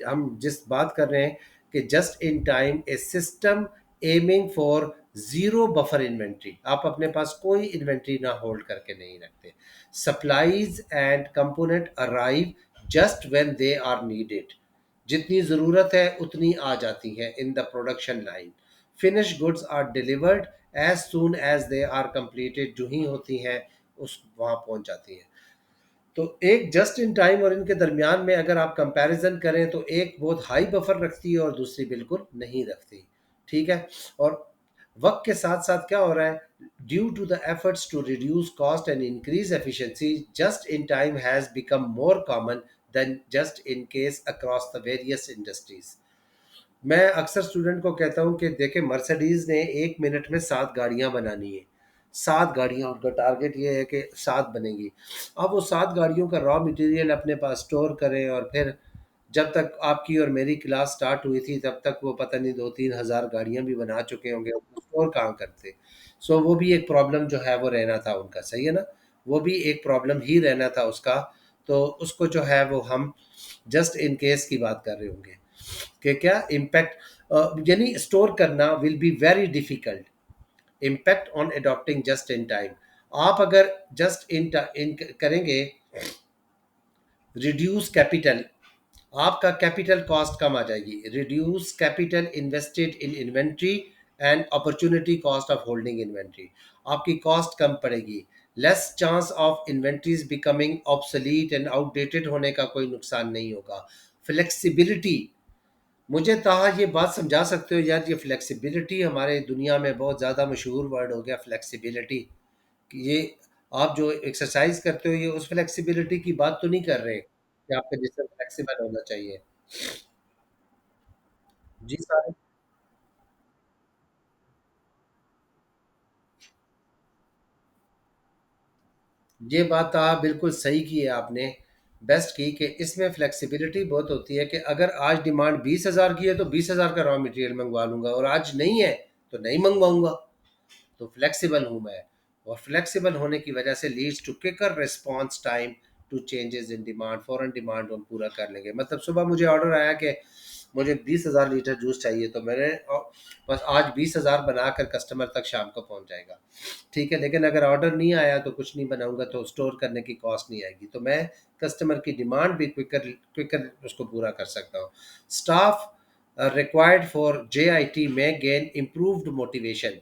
हम जिस बात कर रहे हैं कि just in time A system aiming for zero buffer inventory, आप अपने पास कोई इन्वेंट्री ना होल्ड करके नहीं रखते। Supplies and component arrive just when they are needed, जितनी ज़रूरत है उतनी आ जाती है in the production line. Finish goods are delivered as soon as they are completed, जो ही होती हैं उस वहाँ पहुँच जाती हैं। तो एक जस्ट इन टाइम और इनके दरमियान में अगर आप कंपैरिजन करें तो एक बहुत हाई बफर रखती है और दूसरी बिल्कुल नहीं रखती। ठीक है। और वक्त के साथ साथ क्या हो रहा है, due to the efforts to reduce cost and increase efficiency, just in time has become more common than just in case across the various industries. मैं अक्सर स्टूडेंट को कहता हूँ कि देखे, मर्सिडीज ने 1 मिनट में 7 गाड़ियाँ बनानी है, 7 गाड़ियाँ, उनका टारगेट ये है कि 7 बनेगी। अब वो 7 गाड़ियों का रॉ मटेरियल अपने पास स्टोर करें, और फिर जब तक आपकी और मेरी क्लास स्टार्ट हुई थी तब तक वो पता नहीं 2-3 हज़ार गाड़ियाँ भी बना चुके होंगे, वो स्टोर कहाँ करते। सो वो भी एक प्रॉब्लम जो है वो रहना था उनका, सही है ना। वो भी एक प्रॉब्लम ही रहना था उसका। तो उसको जो है वो हम जस्ट इन केस की बात कर रहे होंगे कि क्या इम्पैक्ट, यानी स्टोर करना will be very difficult. Impact on adopting just in time, आप अगर जस्ट इन करेंगे, रिड्यूस कैपिटल, आपका कैपिटल कॉस्ट कम आ जाएगी। Reduce capital invested in inventory and opportunity cost of holding inventory, आपकी कॉस्ट कम पड़ेगी। Less chance of inventories becoming obsolete and outdated होने का कोई नुकसान नहीं होगा। फ्लेक्सिबिलिटी, मुझे कहा ये बात समझा सकते हो यार, ये फ्लेक्सिबिलिटी हमारे दुनिया में बहुत ज़्यादा मशहूर वर्ड हो गया, फ्लेक्सिबिलिटी। ये आप जो एक्सरसाइज करते हो, ये उस फ्लेक्सिबिलिटी की बात तो नहीं कर रहे कि आपका जिसम फ्लेक्सिबल होना चाहिए। जी साहब। ये बात आप बिल्कुल सही की है आपने, बेस्ट की, कि इसमें फ्लेक्सिबिलिटी बहुत होती है कि अगर आज डिमांड 20,000 की है तो 20,000 का रॉ मटेरियल मंगवा लूंगा, और आज नहीं है तो नहीं मंगवाऊंगा। तो फ्लेक्सिबल हूँ मैं, और फ्लेक्सिबल होने की वजह से leads to quicker response time to changes in demand, फ़ौरन डिमांड हम पूरा कर लेंगे। मतलब सुबह मुझे ऑर्डर आया कि मुझे 20,000 लीटर जूस चाहिए, तो मैंने बस आज 20,000 बनाकर कस्टमर तक शाम को पहुंच जाएगा। ठीक है, लेकिन अगर ऑर्डर नहीं आया तो कुछ नहीं बनाऊंगा, तो स्टोर करने की कॉस्ट नहीं आएगी, तो मैं कस्टमर की डिमांड भी क्विकर क्विकर उसको पूरा कर सकता हूँ। स्टाफ रिक्वायर्ड फॉर JIT में गेन इम्प्रूव्ड मोटिवेशन,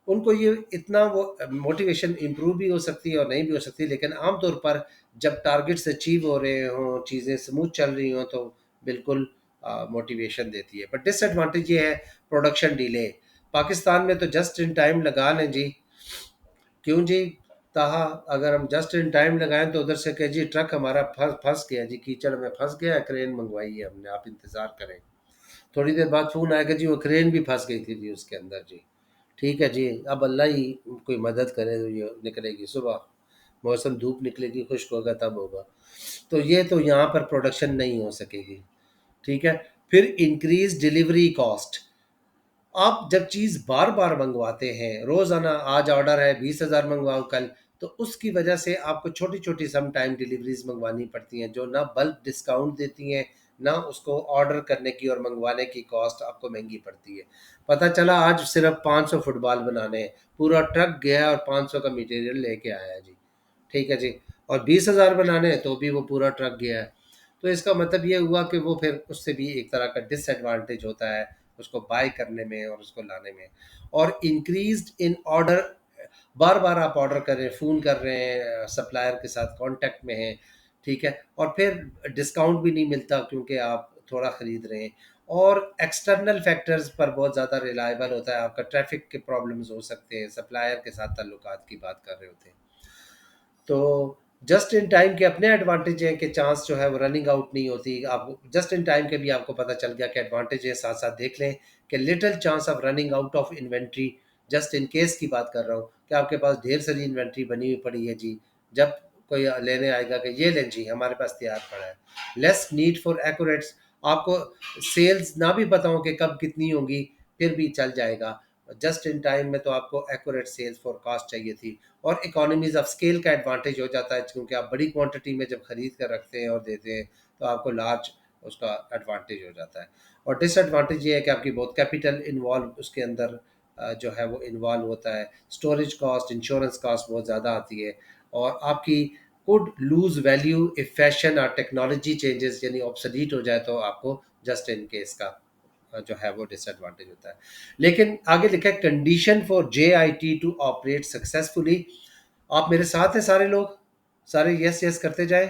उनको ये इतना वो मोटिवेशन इम्प्रूव भी हो सकती है और नहीं भी हो सकती, लेकिन आमतौर पर जब टारगेट्स अचीव हो रहे हों, चीज़ें स्मूथ चल रही हों, तो बिल्कुल मोटिवेशन देती है। बट डिसएडवांटेज ये है, प्रोडक्शन डिले। पाकिस्तान में तो जस्ट इन टाइम लगा लें जी, क्यों जी, ताहा अगर हम जस्ट इन टाइम लगाएं तो उधर से कह जी ट्रक हमारा फंस फंस गया जी, कीचड़ में फंस गया, क्रेन मंगवाई है हमने, आप इंतज़ार करें। थोड़ी देर बाद फ़ोन आएगा जी वो क्रेन भी फंस गई थी जी उसके अंदर जी। ठीक है जी, अब अल्लाह ही कोई मदद करे तो ये निकलेगी सुबह, मौसम धूप निकलेगी, खुश्क होगा तब होगा। तो ये तो यहाँ पर प्रोडक्शन नहीं हो सकेगी। ठीक है। फिर इंक्रीज डिलीवरी कॉस्ट, आप जब चीज़ बार बार मंगवाते हैं, रोज़ाना आज ऑर्डर है 20,000 मंगवाओ कल, तो उसकी वजह से आपको छोटी छोटी सम टाइम डिलीवरीज मंगवानी पड़ती हैं, जो ना बल्क डिस्काउंट देती हैं, ना उसको ऑर्डर करने की और मंगवाने की कॉस्ट आपको महंगी पड़ती है। पता चला आज सिर्फ 500 फुटबॉल बनाने हैं, पूरा ट्रक गया और 500 का मटेरियल लेके आया जी। ठीक है जी। और 20,000 बनाने हैं तो भी वो पूरा ट्रक गया है। तो इसका मतलब ये हुआ कि वो फिर उससे भी एक तरह का डिसएडवांटेज होता है उसको बाय करने में और उसको लाने में। और इंक्रीज्ड इन ऑर्डर, बार बार आप ऑर्डर कर रहे हैं, फ़ोन कर रहे हैं, सप्लायर के साथ कांटेक्ट में हैं, ठीक है, और फिर डिस्काउंट भी नहीं मिलता क्योंकि आप थोड़ा ख़रीद रहे हैं। और एक्सटर्नल फैक्टर्स पर बहुत ज़्यादा रिलायबल होता है, आपका ट्रैफिक के प्रॉब्लम्स हो सकते हैं, सप्लायर के साथ ताल्लुकात की बात कर रहे होते हैं। तो जस्ट इन टाइम के अपने एडवांटेज हैं कि चांस जो है वो रनिंग आउट नहीं होती। आप जस्ट इन टाइम के भी आपको पता चल गया कि एडवांटेज है, साथ साथ देख लें कि little chance of running out of inventory. Just in case की बात कर रहा हूँ कि आपके पास ढेर सारी इन्वेंट्री बनी हुई पड़ी है जी, जब कोई लेने आएगा कि ये लें जी हमारे पास तैयार पड़ा है। लेस नीड फॉर एक्यूरेट्स, आपको सेल्स ना भी पता हो कि कब कितनी होंगी फिर भी चल जाएगा। जस्ट इन टाइम में तो आपको एक्यूरेट सेल्स फोरकास्ट चाहिए थी। और इकोनॉमीज ऑफ स्केल का एडवांटेज हो जाता है क्योंकि आप बड़ी क्वांटिटी में जब खरीद कर रखते हैं और देते हैं तो आपको लार्ज उसका एडवांटेज हो जाता है। और डिसएडवांटेज ये है कि आपकी बहुत कैपिटल इन्वॉल्व उसके अंदर जो है वो इन्वॉल्व होता है, स्टोरेज कॉस्ट, इंश्योरेंस कॉस्ट बहुत ज़्यादा आती है। और आपकी could lose value if fashion और टेक्नोलॉजी चेंजेस, यानी ऑब्सोलीट हो जाए तो आपको जस्ट इन केस का जो है वो डिसएडवांटेज होता है। लेकिन आगे लिखा है condition for J I T to operate successfully. आप मेरे साथ हैं सारे लोग, सारे यस यस करते जाएं।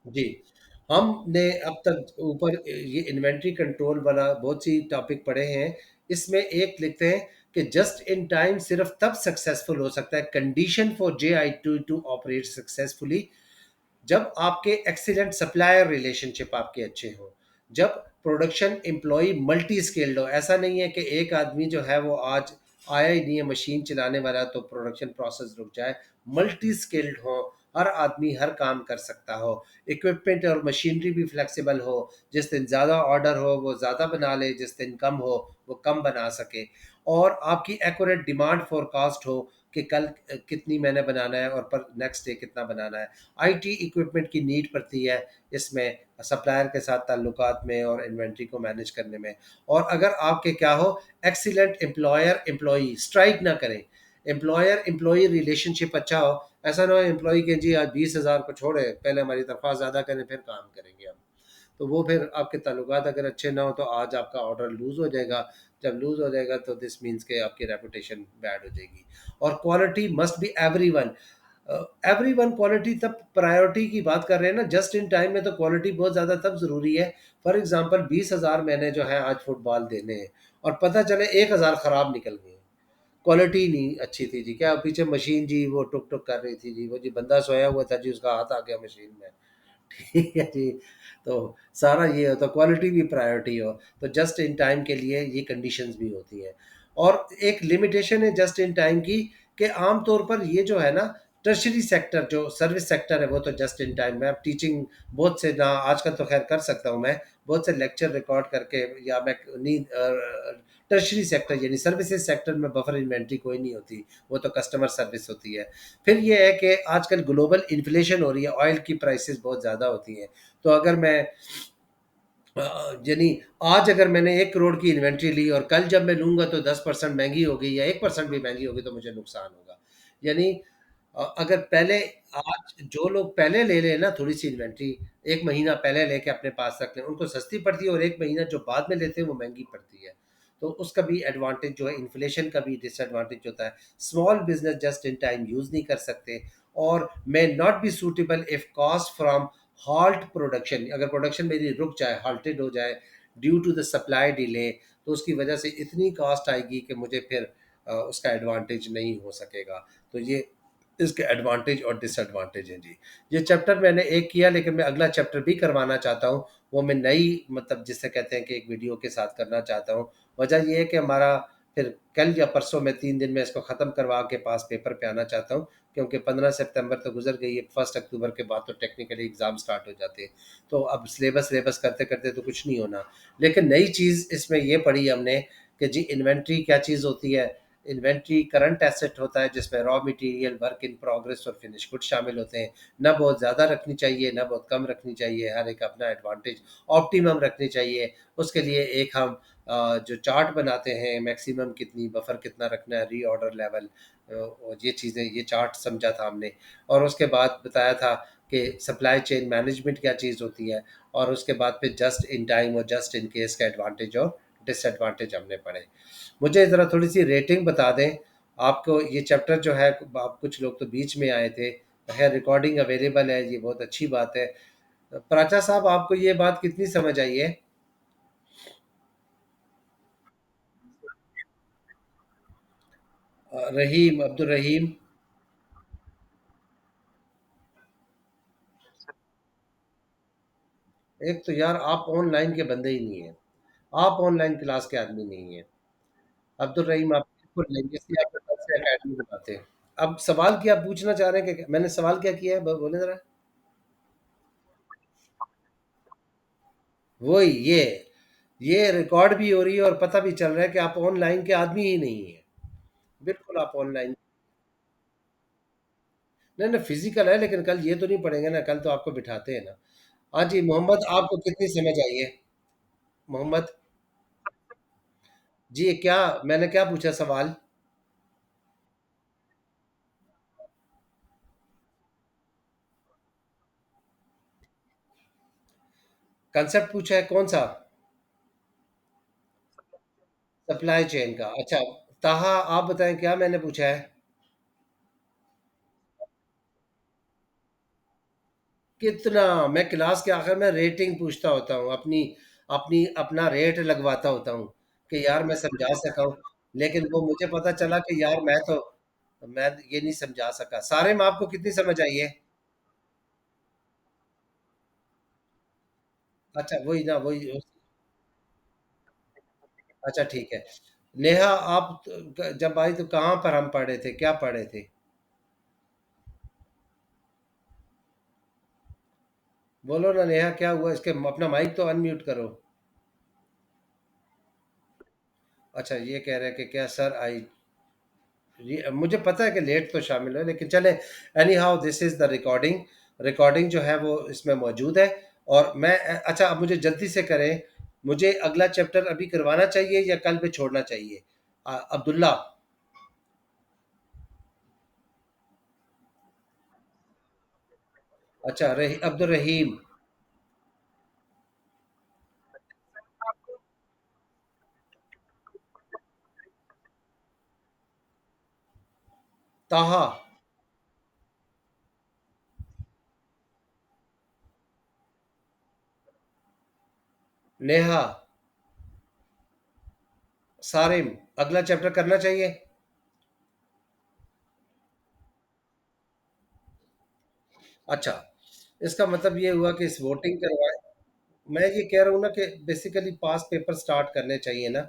जी, हमने अब तक ऊपर ये इन्वेंट्री कंट्रोल वाला बहुत सी टॉपिक पढ़े हैं। इसमें एक लिखते हैं कि जस्ट इन टाइम सिर्फ तब सक्सेसफुल हो सकता है, condition for J I to operate successfully, जब आपके एक्सीलेंट सप्लायर रिलेशनशिप आपके अच्छे हों, जब प्रोडक्शन एम्प्लॉय मल्टी स्किल्ड हो। ऐसा नहीं है कि एक आदमी जो है वो आज आया ही नहीं है मशीन चलाने वाला तो प्रोडक्शन प्रोसेस रुक जाए। मल्टी स्किल्ड हो, हर आदमी हर काम कर सकता हो, इक्विपमेंट और मशीनरी भी फ्लेक्सिबल हो, जिस दिन ज़्यादा ऑर्डर हो वो ज़्यादा बना ले, जिस दिन कम हो वो कम बना सके। और आपकी एक्यूरेट डिमांड फोरकास्ट हो कि कल कितनी मैंने बनाना है और पर नेक्स्ट डे कितना बनाना है। आईटी इक्विपमेंट की नीड पड़ती है इसमें, सप्लायर के साथ ताल्लुकात में और इन्वेंट्री को मैनेज करने में। और अगर आपके क्या हो, एक्सीलेंट एम्प्लॉयर एम्प्लॉई, स्ट्राइक ना करें, एम्प्लॉयर एम्प्लॉई रिलेशनशिप अच्छा हो। ऐसा ना हो एम्प्लॉई के जी आज 20,000 को छोड़े, पहले हमारी तनख्वाह ज़्यादा करें फिर काम करेंगे हम। तो वो फिर आपके ताल्लुकात अगर अच्छे ना हो तो आज आपका ऑर्डर लूज़ हो जाएगा। जब लूज़ हो जाएगा तो दिस मीन्स के आपकी रेपुटेशन बैड हो जाएगी। और quality must be everyone, everyone quality तब प्रायोरिटी की बात कर रहे हैं ना, जस्ट इन टाइम में तो क्वालिटी बहुत ज़्यादा तब ज़रूरी है। फॉर एग्जांपल 20,000 मैंने जो है आज फुटबॉल देने हैं और पता चले 1,000 ख़राब निकल गए, क्वालिटी नहीं अच्छी थी जी, क्या पीछे मशीन जी वो टुक टुक कर रही थी जी, वो जी बंदा सोया हुआ था जी उसका हाथ आ गया मशीन में। ठीक है जी। तो सारा ये होता, क्वालिटी भी प्रायोरिटी हो तो जस्ट इन टाइम के लिए ये कंडीशंस भी होती हैं। और एक लिमिटेशन है जस्ट इन टाइम की कि आम तौर पर ये जो है ना, टर्शरी सेक्टर जो सर्विस सेक्टर है वो तो जस्ट इन टाइम, मैं अब टीचिंग बहुत से ना आजकल तो खैर कर सकता हूँ, मैं बहुत से लेक्चर रिकॉर्ड करके, या मैं नहीं, टर्शरी सेक्टर यानी सर्विसेज सेक्टर में बफर इन्वेंट्री कोई नहीं होती, वो तो कस्टमर सर्विस होती है। फिर ये है कि आजकल ग्लोबल इन्फ्लेशन हो रही है, ऑयल की प्राइसेस बहुत ज़्यादा होती हैं। तो अगर मैं यानी आज अगर मैंने 1 करोड़ की इन्वेंट्री ली और कल जब मैं लूंगा तो 10% महंगी हो गई या 1% भी महंगी होगी तो मुझे नुकसान होगा। यानी अगर पहले, आज जो लोग पहले ले लें ना थोड़ी सी इन्वेंट्री, 1 महीना पहले लेके अपने पास रख लें, उनको सस्ती पड़ती है, और 1 महीना जो बाद में लेते हैं वो महंगी पड़ती है। तो उसका भी एडवांटेज जो है, इन्फ्लेशन का भी डिसएडवांटेज होता है। Small business just in time use नहीं कर सकते, और may not be suitable if cost from halt production, अगर प्रोडक्शन मेरी रुक जाए, हॉल्टेड हो जाए due to the supply delay, तो उसकी वजह से इतनी कॉस्ट आएगी कि मुझे फिर उसका एडवांटेज नहीं हो सकेगा। तो ये इसके एडवांटेज और डिसएडवांटेज हैं जी। ये चैप्टर मैंने एक किया, लेकिन मैं अगला चैप्टर भी करवाना चाहता हूँ। वो मैं नई मतलब जिसे कहते हैं कि एक वीडियो के साथ करना चाहता हूँ। वजह ये है कि हमारा फिर कल या परसों में 3 दिन में इसको ख़त्म करवा के पास पेपर पे आना चाहता हूँ, क्योंकि 15 सितंबर तो गुजर गई है, 1 अक्टूबर के बाद तो टेक्निकली एग्ज़ाम स्टार्ट हो जाते हैं। तो अब सिलेबस सिलेबस करते करते तो कुछ नहीं होना। लेकिन नई चीज़ इसमें ये पढ़ी हमने कि जी इन्वेंट्री क्या चीज़ होती है। इन्वेंट्री करंट एसेट होता है जिसमें raw material, work in progress और फिनिश गुड शामिल होते हैं। ना बहुत ज़्यादा रखनी चाहिए, ना बहुत कम रखनी चाहिए, हर एक अपना एडवांटेज, ऑप्टिमम रखनी चाहिए। उसके लिए एक हम जो चार्ट बनाते हैं, मैक्सिमम कितनी बफर कितना रखना है, रीऑर्डर लेवल, और ये चीज़ें, ये चार्ट समझा था हमने। और उसके बाद बताया था कि सप्लाई चेन मैनेजमेंट क्या चीज़ होती है, और उसके बाद फिर जस्ट इन टाइम और जस्ट इन केस का एडवांटेज और डिसएडवांटेज हमने पढ़े। मुझे ज़रा थोड़ी सी रेटिंग बता दें। आपको ये चैप्टर जो है, आप कुछ लोग तो बीच में आए थे, खैर रिकॉर्डिंग अवेलेबल है, ये बहुत अच्छी बात है। प्राचा साहब, आपको ये बात कितनी समझ आई है? रहीम, अब्दुल रहीम। एक तो यार आप ऑनलाइन के बंदे ही नहीं हैं, आप ऑनलाइन क्लास के आदमी नहीं हैं। अब्दुल रहीम आप बिल्कुल नहीं, इसलिए आपके पास से अकेडमी बनाते हैं। अब सवाल क्या पूछना चाह रहे हैं कि मैंने सवाल क्या किया है, बोले जरा। वही ये रिकॉर्ड भी हो रही है और पता भी चल रहा है कि आप ऑनलाइन के आदमी ही नहीं है। बिल्कुल आप ऑनलाइन। नहीं नहीं, फिजिकल है, लेकिन कल ये तो नहीं पढ़ेंगे ना, कल तो आपको बिठाते हैं ना। हाँ जी मोहम्मद, आपको कितनी समझ आई है? मोहम्मद जी, क्या मैंने क्या पूछा सवाल? कंसेप्ट पूछा है कौन सा? सप्लाई चेन का, अच्छा। ताहा, आप बताएं क्या मैंने पूछा है? कितना? मैं क्लास के आखिर में रेटिंग पूछता होता हूँ अपनी, अपनी अपना रेट लगवाता होता हूँ कि यार मैं समझा सका हूँ। लेकिन वो मुझे पता चला कि यार मैं ये नहीं समझा सका। सारे में आपको कितनी समझ आई है? अच्छा वही ना, वही। अच्छा ठीक है। नेहा, आप जब आई तो कहाँ पर हम पढ़े थे, क्या पढ़े थे? बोलो ना नेहा, क्या हुआ? इसके अपना माइक तो अनम्यूट करो। अच्छा, ये कह रहे हैं कि क्या सर आई, मुझे पता है कि लेट तो शामिल है, लेकिन चले। Any how this is the recording. Recording जो है वो इसमें मौजूद है। और मैं, अच्छा अब मुझे जल्दी से करें, मुझे अगला चैप्टर अभी करवाना चाहिए या कल पे छोड़ना चाहिए? अब्दुल्ला। अच्छा, अब्दुल रहीम। ताहा। नेहा। सारिम। अगला चैप्टर करना चाहिए। अच्छा, इसका मतलब ये हुआ कि इस वोटिंग करवाए। मैं ये कह रहा हूँ ना कि बेसिकली पास पेपर स्टार्ट करने चाहिए ना।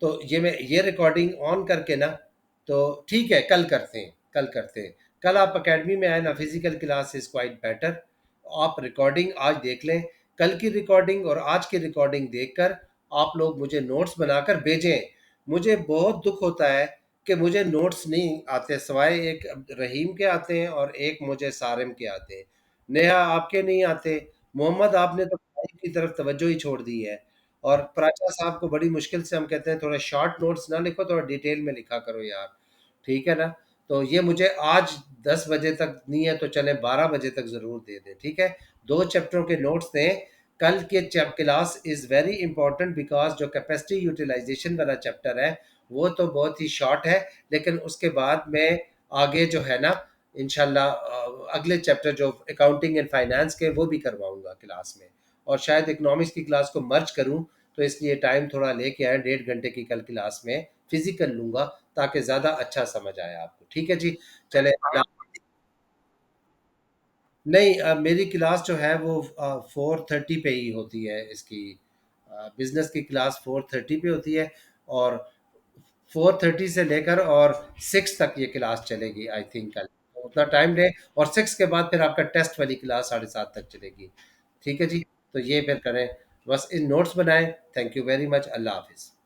तो ये मैं ये रिकॉर्डिंग ऑन करके ना, तो ठीक है, कल करते हैं, कल करते हैं। कल आप एकेडमी में आए ना, physical class is quite better. आप रिकॉर्डिंग आज देख लें, कल की रिकॉर्डिंग और आज की रिकॉर्डिंग देखकर आप लोग मुझे नोट्स बनाकर भेजें। मुझे बहुत दुख होता है कि मुझे नोट्स नहीं आते, सिवाय एक रहीम के आते हैं और एक मुझे सारिम के आते हैं। नेहा, आपके नहीं आते। मोहम्मद, आपने तो पढ़ाई की तरफ तवज्जो ही छोड़ दी है। और प्राचा साहब को बड़ी मुश्किल से हम कहते हैं थोड़ा शॉर्ट नोट्स ना लिखो, थोड़ा डिटेल में लिखा करो यार। ठीक है ना? तो ये मुझे आज 10 बजे तक नहीं है तो चले 12 बजे तक ज़रूर दे दें, ठीक है? दो चैप्टरों के नोट्स दें। कल के chap class is very important, because जो कैपेसिटी यूटिलाइजेशन वाला चैप्टर है वो तो बहुत ही शॉर्ट है। लेकिन उसके बाद में आगे जो है ना, इंशाल्लाह अगले चैप्टर जो अकाउंटिंग एंड फाइनेंस के, वो भी करवाऊंगा क्लास में। और शायद इकोनॉमिक्स की क्लास को मर्ज करूं, तो इसलिए टाइम थोड़ा लेके आए, 1.5 घंटे की कल क्लास में फिजिकल लूंगा, ताकि ज़्यादा अच्छा समझ आए आपको। ठीक है जी। चले। नहीं, मेरी क्लास जो है वो 4:30 पे ही होती है इसकी। बिजनेस की क्लास 4:30 पे होती है। और 4:30 से लेकर और 6 तक ये क्लास चलेगी आई थिंक कल। तो उतना टाइम ले। और 6 के बाद फिर आपका टेस्ट वाली क्लास 7:30 तक चलेगी। ठीक है जी। तो ये फिर करें, बस इन नोट्स बनाएं। Thank you very much. अल्लाह हाफिज़।